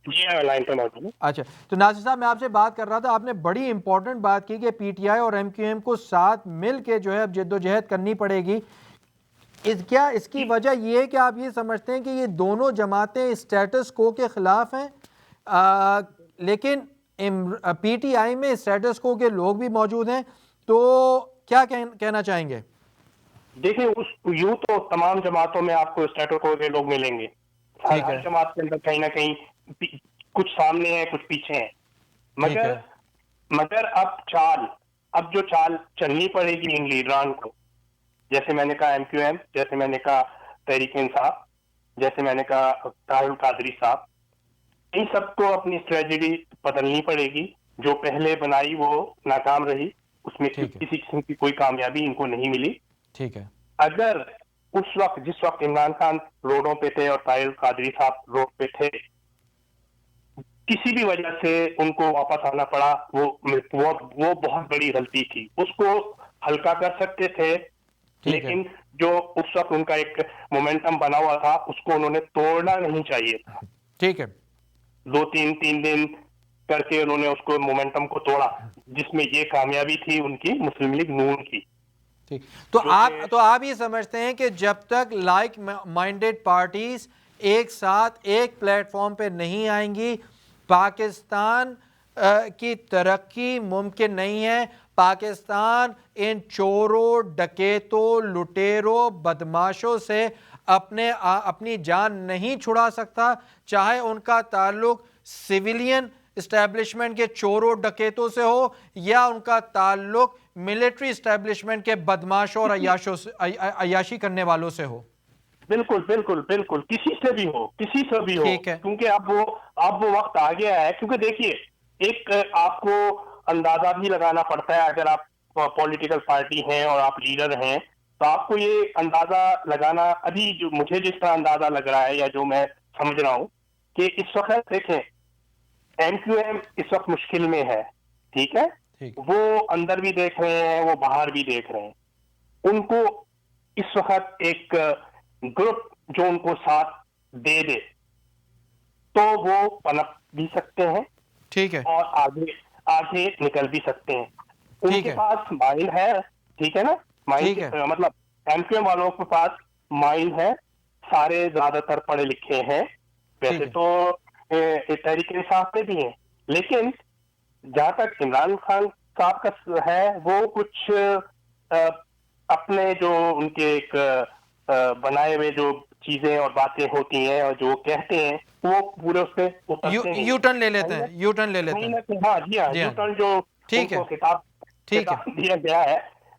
جی ہاں لائن پہ موجود ہوں. اچھا تو ناصر صاحب میں آپ سے بات کر رہا تھا, آپ نے بڑی امپورٹنٹ بات کی کہ پی ٹی آئی اور ایم کیو ایم کو ساتھ مل کے جو ہے اب جد و جہد کرنی پڑے گی. کیا اس کی وجہ یہ ہے کہ آپ یہ سمجھتے ہیں کہ یہ دونوں جماعتیں اسٹیٹس کو کے خلاف ہیں لیکن پی ٹی آئی میں اسٹیٹس کو کے لوگ بھی موجود ہیں, تو کیا کہنا چاہیں گے؟ دیکھیں یوں تو تمام جماعتوں میں آپ کو اسٹیٹس کو کے لوگ ملیں گے. ہر جماعت کے اندر کہیں نہ کہیں کچھ سامنے ہیں کچھ پیچھے ہیں, مگر اب جو چال چلنی پڑے گی ان لیڈران کو, جیسے میں نے کہا ایم کیو ایم, جیسے میں نے کہا تحریک انصاف, جیسے میں نے کہا طاہر القادری صاحب, ان سب کو اپنی اسٹریٹجی بدلنی پڑے گی. جو پہلے بنائی وہ ناکام رہی, اس میں کسی قسم کی کوئی کامیابی ان کو نہیں ملی. ٹھیک ہے. اگر جس وقت عمران خان روڈوں پہ تھے اور طاہر القادری صاحب روڈ پہ تھے, کسی بھی وجہ سے ان کو واپس آنا پڑا, وہ بہت بڑی غلطی تھی. اس کو ہلکا کر سکتے تھے لیکن جو اس وقت ان کا ایک مومنٹم بنا ہوا تھا اس کو انہوں نے توڑنا نہیں چاہیے تھا. ٹھیک ہے. 2-3 دن کر کے انہوں نے اس کو مومنٹم کو توڑا, جس میں یہ کامیابی تھی ان کی مسلم لیگ نون کی. تو آپ یہ سمجھتے ہیں کہ جب تک لائک مائنڈیڈ پارٹیز ایک ساتھ ایک پلیٹ فارم پہ نہیں آئیں گی پاکستان کی ترقی ممکن نہیں ہے. پاکستان ان چوروں, ڈکیتوں, لٹیروں, بدماشوں سے اپنی جان نہیں چھڑا سکتا, چاہے ان کا تعلق سیویلین اسٹیبلشمنٹ کے چوروں ڈکیتوں سے ہو یا ان کا تعلق ملٹری اسٹیبلشمنٹ کے بدماشوں اور عیاشی کرنے والوں سے ہو. بالکل بالکل بالکل, کسی سے بھی ہو کیونکہ اب وہ وقت آ گیا ہے. کیونکہ دیکھیے ایک آپ کو اندازہ بھی لگانا پڑتا ہے, اگر آپ پولیٹیکل پارٹی ہیں اور آپ لیڈر ہیں تو آپ کو یہ اندازہ لگانا, ابھی جو مجھے جس طرح اندازہ لگ رہا ہے یا جو میں سمجھ رہا ہوں کہ اس وقت دیکھیں ایم کیو ایم اس وقت مشکل میں ہے, ٹھیک ہے, وہ اندر بھی دیکھ رہے ہیں, وہ باہر بھی دیکھ رہے ہیں. ان کو اس وقت ایک گروپ جو ان کو ساتھ دے دے تو وہ پنپ بھی سکتے ہیں, ٹھیک ہے, اور آگے نکل بھی سکتے ہیں. ان کے پاس مائنڈ ہے, ٹھیک ہے نا, مائنڈ مطلب ایم کیو ایم والوں کے پاس مائنڈ ہے, سارے زیادہ تر پڑھے لکھے ہیں, ویسے تو تحریک انصاف پہ بھی ہیں, لیکن جہاں تک عمران خان صاحب کا ہے وہ کچھ اپنے جو ان کے ایک بنائے ہوئے جو چیزیں اور باتیں ہوتی ہیں اور جو کہتے ہیں وہ پورے اس پہ یو ٹرن لے لیتے ہیں. ہاں جی ہاں, یو ٹرن جو ان کو کتاب دیا گیا ہے,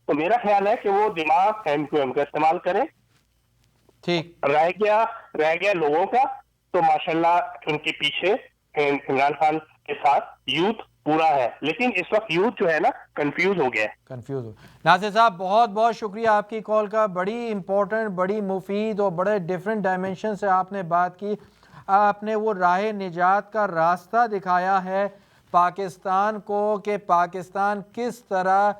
تو میرا خیال ہے کہ وہ دماغ ایم کیو ایم کا استعمال کریں. ٹھیک رہ گیا لوگوں کا, تو ماشاءاللہ ان کے پیچھے عمران خان کے ساتھ یوتھ پورا ہے, لیکن اس وقت یوتھ جو ہے نا کنفیوز ہو گیا ہے. ناصر صاحب بہت بہت شکریہ آپ کی کال کا, بڑی امپورٹنٹ, بڑی مفید اور بڑے ڈیفرنٹ ڈائمنشن سے آپ نے بات کی. آپ نے وہ راہ نجات کا راستہ دکھایا ہے پاکستان کو کہ پاکستان کس طرح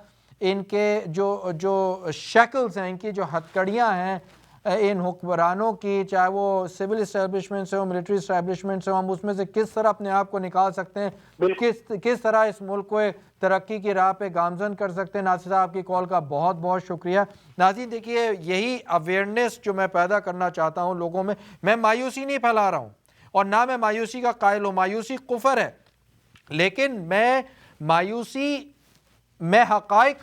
ان کے جو شیکلز ہیں, ان کی جو ہتھکڑیاں ہیں ان حکمرانوں کی, چاہے وہ سول اسٹیبلشمنٹ سے ہو, ملٹری اسٹیبلشمنٹ سے ہو, ہم اس میں سے کس طرح اپنے آپ کو نکال سکتے ہیں, کس طرح اس ملک کو ترقی کی راہ پہ گامزن کر سکتے ہیں. ناصر صاحب کی کال کا بہت بہت شکریہ. ناظرین دیکھیے یہی اویئرنیس جو میں پیدا کرنا چاہتا ہوں لوگوں میں مایوسی نہیں پھیلا رہا ہوں اور نہ میں مایوسی کا قائل ہوں, مایوسی کفر ہے, لیکن میں مایوسی میں حقائق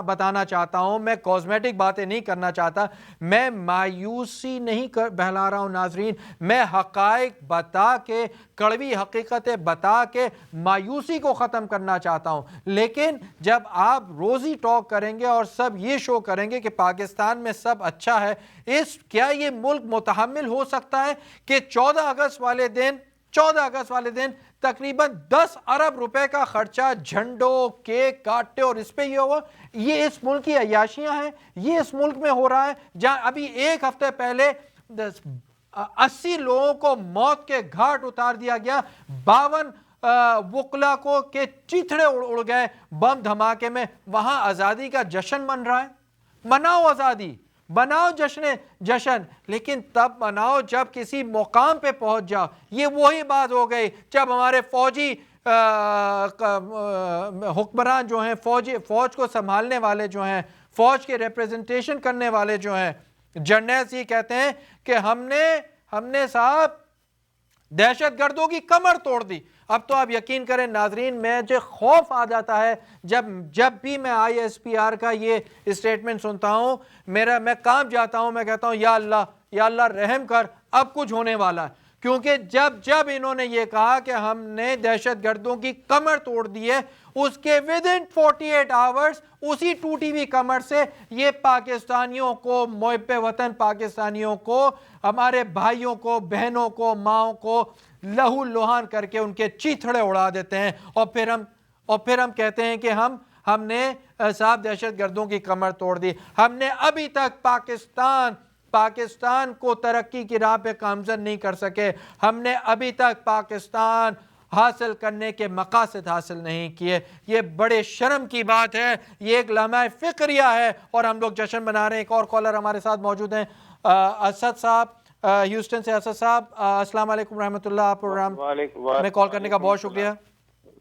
بتانا چاہتا ہوں, میں کاسمیٹک باتیں نہیں کرنا چاہتا, میں مایوسی نہیں بہلا رہا ہوں ناظرین, میں حقائق بتا کے, کڑوی حقیقتیں بتا کے مایوسی کو ختم کرنا چاہتا ہوں. لیکن جب آپ روزی ٹاک کریں گے اور سب یہ شو کریں گے کہ پاکستان میں سب اچھا ہے, کیا یہ ملک متحمل ہو سکتا ہے کہ 14 اگست والے دن تقریباً 10 ارب روپے کا خرچہ جھنڈوں, کیک کاٹے اور اس پہ یہ ہوا؟ یہ اس ملک کی عیاشیاں ہیں, یہ اس ملک میں ہو رہا ہے جہاں ابھی ایک ہفتے پہلے 80 لوگوں کو موت کے گھاٹ اتار دیا گیا, 52 وکلا کو کے چیتھڑے اڑ گئے بم دھماکے میں. وہاں آزادی کا جشن من رہا ہے. مناؤ آزادی, بناؤ جشن, لیکن تب مناؤ جب کسی مقام پہ پہنچ جاؤ. یہ وہی بات ہو گئی جب ہمارے فوجی حکمران جو ہیں, فوج کو سنبھالنے والے جو ہیں, فوج کے ریپریزنٹیشن کرنے والے جو ہیں, جرنیلز یہ کہتے ہیں کہ ہم نے صاحب دہشت گردوں کی کمر توڑ دی. اب تو آپ یقین کریں ناظرین, مجھے خوف آ جاتا ہے جب بھی میں ISPR کا یہ اسٹیٹمنٹ سنتا ہوں, میں کانپ جاتا ہوں, میں کہتا ہوں یا اللہ رحم کر, اب کچھ ہونے والا ہے. کیونکہ جب انہوں نے یہ کہا کہ ہم نے دہشت گردوں کی کمر توڑ دی ہے, اس کے within 48 hours اسی ٹوٹی ہوئی کمر سے یہ پاکستانیوں کو, محب وطن پاکستانیوں کو, ہمارے بھائیوں کو, بہنوں کو, ماؤں کو لہو لہان کر کے ان کے چیتھڑے اڑا دیتے ہیں. اور پھر ہم کہتے ہیں کہ ہم نے صاحب دہشت گردوں کی کمر توڑ دی. ہم نے ابھی تک پاکستان کو ترقی کی راہ پہ گامزن نہیں کر سکے. ہم نے ابھی تک پاکستان حاصل کرنے کے مقاصد حاصل نہیں کیے. یہ بڑے شرم کی بات ہے, یہ ایک لمحہ فکریہ ہے اور ہم لوگ جشن منا رہے ہیں. ایک اور کالر ہمارے ساتھ موجود ہیں, اسد صاحب ہیوسٹن سے. اسد صاحب السلام علیکم رحمۃ اللہ, آپ پروگرام میں کال کرنے کا بہت شکریہ.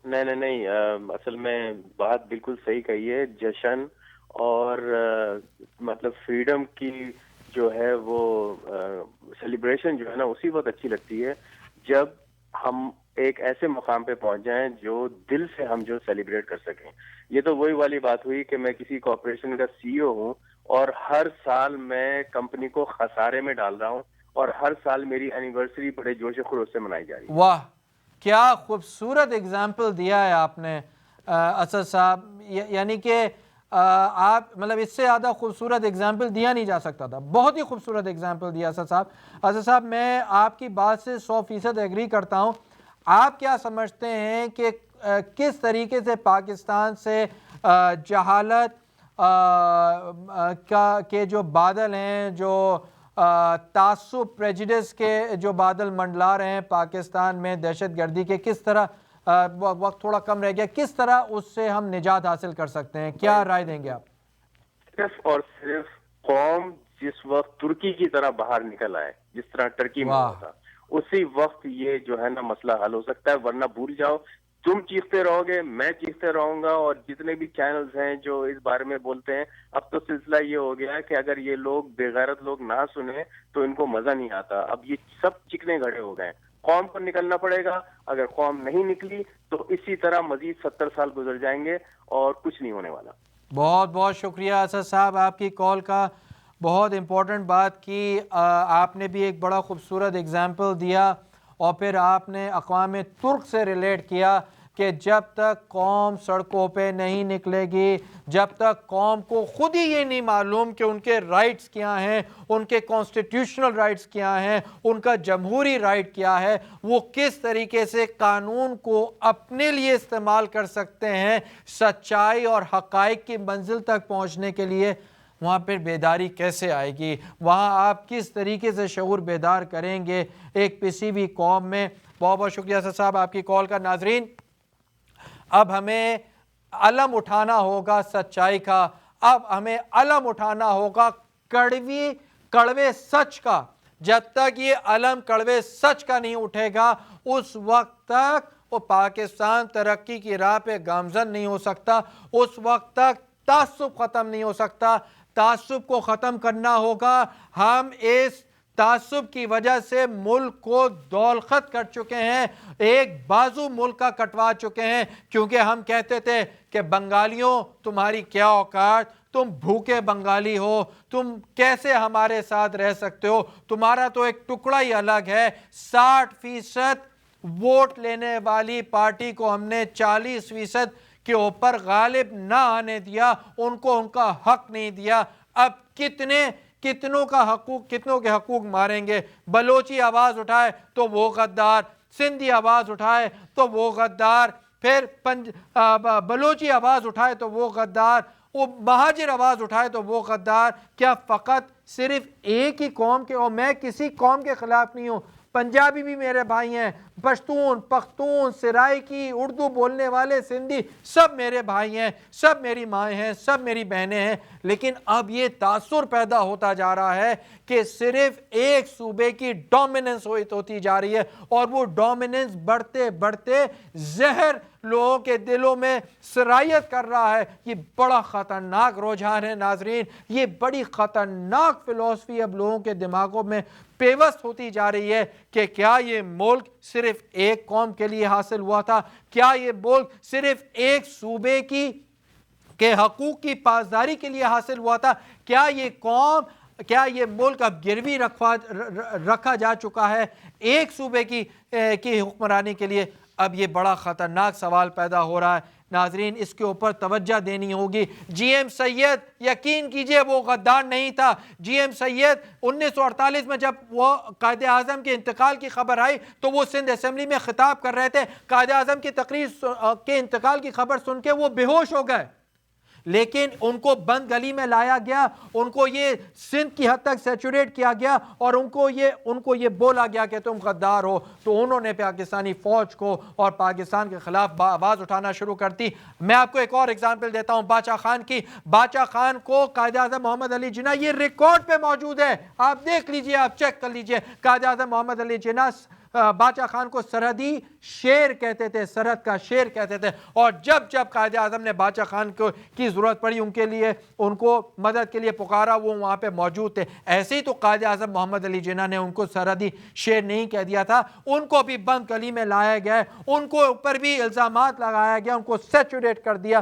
نہیں اصل میں بات بالکل صحیح کہی ہے. جشن اور مطلب فریڈم کی جو ہے وہ سیلیبریشن جو ہے نا اسی وقت اچھی لگتی ہے جب ہم ایک ایسے مقام پہ پہنچ جائیں جو دل سے ہم جو سیلیبریٹ کر سکیں. یہ تو وہی والی بات ہوئی کہ میں کسی کارپوریشن کا CEO ہوں اور ہر سال میں کمپنی کو خسارے میں ڈال رہا ہوں اور ہر سال میری اینیورسری بڑے جوش و خروش سے منائی جا رہی ہے. واہ, کیا خوبصورت اگزامپل دیا ہے آپ نے اسد صاحب. یعنی کہ آپ مطلب اس سے زیادہ خوبصورت اگزامپل دیا نہیں جا سکتا تھا. بہت ہی خوبصورت اگزامپل دیا اسد صاحب. اسد صاحب میں آپ کی بات سے 100% ایگری کرتا ہوں. آپ کیا سمجھتے ہیں کہ کس طریقے سے پاکستان سے جہالت کے جو بادل ہیں, جو تعصب پریجڈس کے جو بادل منڈلا رہے ہیں پاکستان میں دہشت گردی کے, کس طرح وقت تھوڑا کم رہ گیا, کس طرح اس سے ہم نجات حاصل کر سکتے ہیں, کیا رائے دیں گے آپ؟ صرف اور صرف قوم جس وقت ترکی کی طرح باہر نکل آئے, جس طرح ٹرکی میں ہوا تھا, اسی وقت یہ جو ہے نا مسئلہ حل ہو سکتا ہے. ورنہ بھول جاؤ, تم چیختے رہو گے, میں چیختے رہوں گا, اور جتنے بھی چینلز ہیں جو اس بارے میں بولتے ہیں, اب تو سلسلہ یہ ہو گیا ہے کہ اگر یہ لوگ بے غیرت لوگ نہ سنیں تو ان کو مزہ نہیں آتا. اب یہ سب چکنے گھڑے ہو گئے ہیں. قوم کو نکلنا پڑے گا. اگر قوم نہیں نکلی تو اسی طرح مزید 70 سال گزر جائیں گے اور کچھ نہیں ہونے والا. بہت بہت شکریہ اسد صاحب آپ کی کال کا. بہت امپورٹنٹ بات کی. آپ نے بھی ایک بڑا خوبصورت اگزامپل دیا اور پھر آپ نے اقوام ترک سے ریلیٹ کیا کہ جب تک قوم سڑکوں پہ نہیں نکلے گی, جب تک قوم کو خود ہی یہ نہیں معلوم کہ ان کے رائٹس کیا ہیں, ان کے کانسٹیٹیوشنل رائٹس کیا ہیں, ان کا جمہوری رائٹ کیا ہے, وہ کس طریقے سے قانون کو اپنے لیے استعمال کر سکتے ہیں سچائی اور حقائق کی منزل تک پہنچنے کے لیے, وہاں پہ بیداری کیسے آئے گی, وہاں آپ کس طریقے سے شعور بیدار کریں گے ایک پسی ہوئی قوم میں. بہت بہت شکریہ اسد صاحب آپ کی کال کا. ناظرین, اب ہمیں علم اٹھانا ہوگا سچائی کا, اب ہمیں علم اٹھانا ہوگا کڑوے سچ کا. جب تک یہ علم کڑوے سچ کا نہیں اٹھے گا اس وقت تک وہ پاکستان ترقی کی راہ پہ گامزن نہیں ہو سکتا, اس وقت تک تعصب ختم نہیں ہو سکتا. تعصب کو ختم کرنا ہوگا. ہم اس تعصب کی وجہ سے ملک کو دولخط کر چکے ہیں, ایک بازو ملک کا کٹوا چکے ہیں, کیونکہ ہم کہتے تھے کہ بنگالیوں تمہاری کیا اوقات, تم بھوکے بنگالی ہو, تم کیسے ہمارے ساتھ رہ سکتے ہو, تمہارا تو ایک ٹکڑا ہی الگ ہے. 60% ووٹ لینے والی پارٹی کو ہم نے 40% کے اوپر غالب نہ آنے دیا, ان کو ان کا حق نہیں دیا. اب کتنوں کے حقوق ماریں گے؟ بلوچی آواز اٹھائے تو وہ غدار, سندھی آواز اٹھائے تو وہ غدار, پھر بلوچی آواز اٹھائے تو وہ غدار, وہ مہاجر آواز اٹھائے تو وہ غدار. کیا فقط صرف ایک ہی قوم کے؟ اور میں کسی قوم کے خلاف نہیں ہوں, پنجابی بھی میرے بھائی ہیں, پشتون, پختون, سرائکی, اردو بولنے والے, سندھی, سب میرے بھائی ہیں, سب میری مائیں ہیں, سب میری بہنیں ہیں. لیکن اب یہ تاثر پیدا ہوتا جا رہا ہے کہ صرف ایک صوبے کی ڈومیننس ہوتی جا رہی ہے, اور وہ ڈومیننس بڑھتے بڑھتے زہر لوگوں کے دلوں میں سرایت کر رہا ہے. یہ بڑا خطرناک رجحان ہے ناظرین, یہ بڑی خطرناک فلسفی اب لوگوں کے دماغوں میں پیوست ہوتی جا رہی ہے کہ کیا یہ ملک صرف ایک قوم کے لیے حاصل ہوا تھا؟ کیا یہ ملک صرف ایک صوبے کے حقوق کی پاسداری کے لیے حاصل ہوا تھا؟ کیا یہ ملک اب گروی رکھا جا چکا ہے ایک صوبے کی حکمرانی کے لیے؟ اب یہ بڑا خطرناک سوال پیدا ہو رہا ہے ناظرین, اس کے اوپر توجہ دینی ہوگی. جی ایم سید, یقین کیجئے وہ غدار نہیں تھا. جی ایم سید 1948 میں جب وہ قائد اعظم کے انتقال کی خبر آئی تو وہ سندھ اسمبلی میں خطاب کر رہے تھے. قائد اعظم کی تقریر کے انتقال کی خبر سن کے وہ بے ہوش ہو گئے, لیکن ان کو بند گلی میں لایا گیا, ان کو یہ سندھ کی حد تک سیچوریٹ کیا گیا, اور ان کو یہ بولا گیا کہ تم غدار ہو. تو انہوں نے پاکستانی فوج کو اور پاکستان کے خلاف آواز اٹھانا شروع کرتی. میں آپ کو ایک اور اگزامپل دیتا ہوں باچا خان کی. باچا خان کو قائد اعظم محمد علی جناح, یہ ریکارڈ پہ موجود ہے, آپ دیکھ لیجئے, آپ چیک کر لیجئے, قائد اعظم محمد علی جناح باچا خان کو سرحدی شیر کہتے تھے, سرحد کا شیر کہتے تھے. اور جب قائد اعظم نے باچا خان کی ضرورت پڑی, ان کو مدد کے لیے پکارا, وہ وہاں پہ موجود تھے. ایسے ہی تو قائد اعظم محمد علی جناح نے ان کو سرحدی شیر نہیں کہہ دیا تھا, ان کو بھی بند گلی میں لایا گیا, ان کو اوپر بھی الزامات لگایا گیا, ان کو سیچوریٹ کر دیا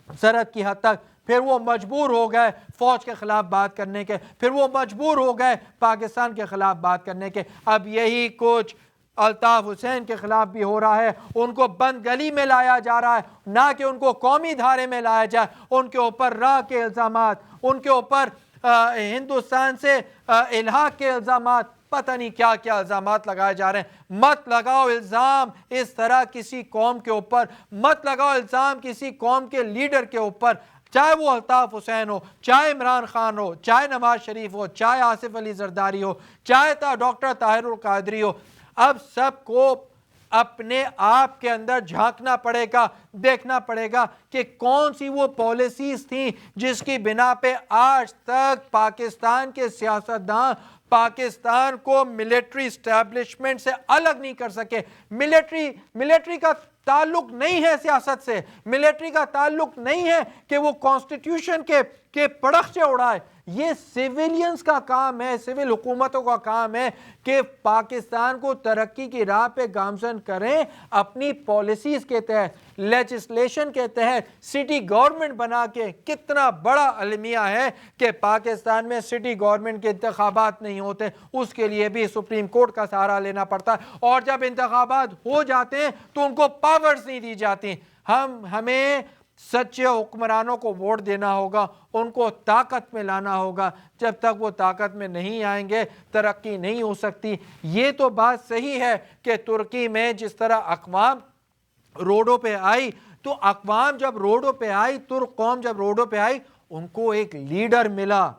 سرحد کی حد تک. پھر وہ مجبور ہو گئے فوج کے خلاف بات کرنے کے, پھر وہ مجبور ہو گئے پاکستان کے خلاف بات کرنے کے. اب یہی کچھ الطاف حسین کے خلاف بھی ہو رہا ہے, ان کو بند گلی میں لایا جا رہا ہے, نہ کہ ان کو قومی دھارے میں لایا جائے. ان کے اوپر راہ کے الزامات, ان کے اوپر ہندوستان سے الحاق کے الزامات, پتہ نہیں کیا کیا الزامات لگائے جا رہے ہیں. مت لگاؤ الزام اس طرح کسی قوم کے اوپر, مت لگاؤ الزام کسی قوم کے لیڈر کے اوپر, چاہے وہ الطاف حسین ہو, چاہے عمران خان ہو, چاہے نواز شریف ہو, چاہے آصف علی زرداری ہو, چاہے ڈاکٹر طاہر القادری ہو. اب سب کو اپنے آپ کے اندر جھانکنا پڑے گا, دیکھنا پڑے گا کہ کون سی وہ پالیسیز تھیں جس کی بنا پہ آج تک پاکستان کے سیاستدان پاکستان کو ملٹری اسٹیبلشمنٹ سے الگ نہیں کر سکے. ملٹری کا تعلق نہیں ہے سیاست سے, ملٹری کا تعلق نہیں ہے کہ وہ کانسٹیٹیوشن کے پڑخچے اڑائے. یہ سیویلینز کا کام ہے, سول حکومتوں کا کام ہے کہ پاکستان کو ترقی کی راہ پہ گامزن کریں اپنی پالیسیز کے تحت, لیجسلیشن کے تحت, سٹی گورنمنٹ بنا کے. کتنا بڑا المیہ ہے کہ پاکستان میں سٹی گورنمنٹ کے انتخابات نہیں ہوتے, اس کے لیے بھی سپریم کورٹ کا سہارا لینا پڑتا ہے, اور جب انتخابات ہو جاتے ہیں تو ان کو پاورز نہیں دی جاتی. ہمیں سچے حکمرانوں کو ووٹ دینا ہوگا, ان کو طاقت میں لانا ہوگا. جب تک وہ طاقت میں نہیں آئیں گے ترقی نہیں ہو سکتی. یہ تو بات صحیح ہے کہ ترکی میں جس طرح اقوام روڈوں پہ آئی, تو اقوام جب روڈوں پہ آئی, ترک قوم جب روڈوں پہ آئی, ان کو ایک لیڈر ملا,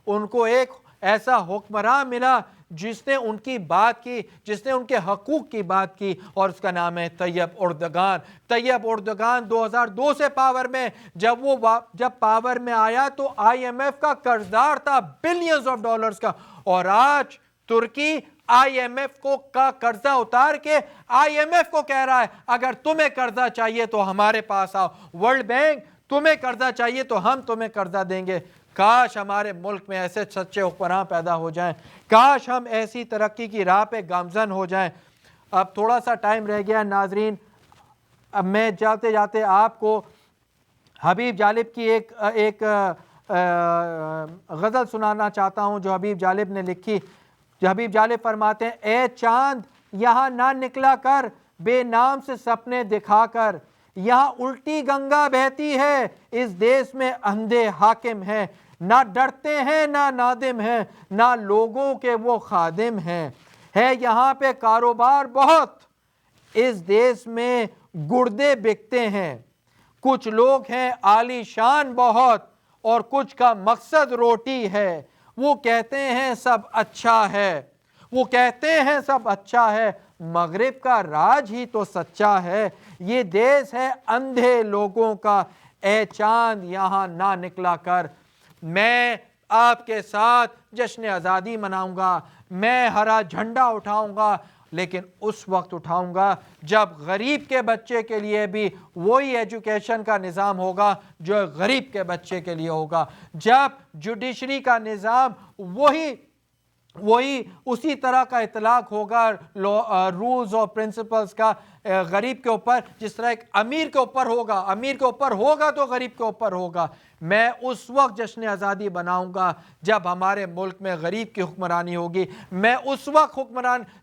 ان کو ایک ایسا حکمران ملا جس نے ان کی بات کی, جس نے ان کے حقوق کی بات کی, اور اس کا نام ہے طیب اردگان. طیب اردگان 2002 سے پاور میں, جب پاور میں آیا تو آئی ایم ایف کا قرضدار تھا, بلینز آف ڈالرز کا, اور آج ترکی آئی ایم ایف کا قرضہ اتار کے آئی ایم ایف کو کہہ رہا ہے اگر تمہیں قرضہ چاہیے تو ہمارے پاس آؤ. ورلڈ بینک تمہیں قرضہ چاہیے تو ہم تمہیں قرضہ دیں گے. کاش ہمارے ملک میں ایسے سچے حکمران پیدا ہو جائیں، کاش ہم ایسی ترقی کی راہ پہ گامزن ہو جائیں۔ اب تھوڑا سا ٹائم رہ گیا ناظرین، اب میں جاتے جاتے آپ کو حبیب جالب کی ایک غزل سنانا چاہتا ہوں جو حبیب جالب نے لکھی۔ جو حبیب جالب فرماتے ہیں، اے چاند یہاں نہ نکلا کر بے نام سے سپنے دکھا کر، یہاں الٹی گنگا بہتی ہے، اس دیس میں اندھے حاکم ہیں، نہ ڈرتے ہیں نہ نادم ہیں، نہ لوگوں کے وہ خادم ہیں، ہے یہاں پہ کاروبار بہت، اس دیس میں گردے بکتے ہیں، کچھ لوگ ہیں عالی شان بہت اور کچھ کا مقصد روٹی ہے، وہ کہتے ہیں سب اچھا ہے، وہ کہتے ہیں سب اچھا ہے، مغرب کا راج ہی تو سچا ہے، یہ دیس ہے اندھے لوگوں کا، اے چاند یہاں نہ نکلا کر۔ میں آپ کے ساتھ جشن آزادی مناؤں گا، میں ہرا جھنڈا اٹھاؤں گا، لیکن اس وقت اٹھاؤں گا جب غریب کے بچے کے لیے بھی وہی ایجوکیشن کا نظام ہوگا جو غریب کے بچے کے لیے ہوگا، جب جوڈیشری کا نظام وہی اسی طرح کا اطلاق ہوگا رولز اور پرنسپلز کا غریب کے اوپر جس طرح ایک امیر کے اوپر ہوگا، امیر کے اوپر ہوگا تو غریب کے اوپر ہوگا۔ میں اس وقت جشن آزادی بناؤں گا جب ہمارے ملک میں غریب کی حکمرانی ہوگی، میں اس وقت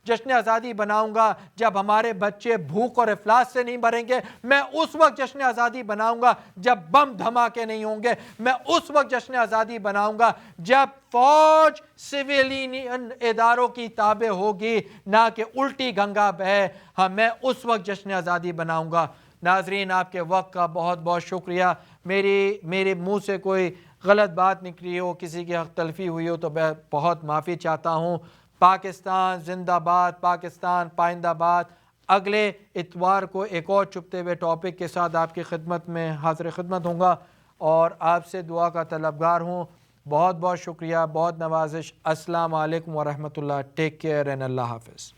جشن آزادی بناؤں گا جب ہمارے بچے بھوک اور افلاس سے نہیں مریں گے، میں اس وقت جشن آزادی بناؤں گا جب بم دھماکے نہیں ہوں گے، میں اس وقت جشن آزادی بناؤں گا جب فوج سویلین اداروں کی تابع ہوگی نہ کہ الٹی گنگا بہے، ہاں میں اس وقت جشن آزادی بناؤں گا۔ ناظرین آپ کے وقت کا بہت بہت شکریہ۔ میرے منہ سے کوئی غلط بات نکلی ہو، کسی کی حق تلفی ہوئی ہو تو میں بہت معافی چاہتا ہوں۔ پاکستان زندہ باد، پاکستان پائندہ باد۔ اگلے اتوار کو ایک اور چھپتے ہوئے ٹاپک کے ساتھ آپ کی خدمت میں حاضر خدمت ہوں گا اور آپ سے دعا کا طلبگار ہوں۔ بہت بہت شکریہ، بہت نوازش۔ السلام علیکم ورحمۃ اللہ۔ ٹیک کیئر اینڈ اللہ حافظ۔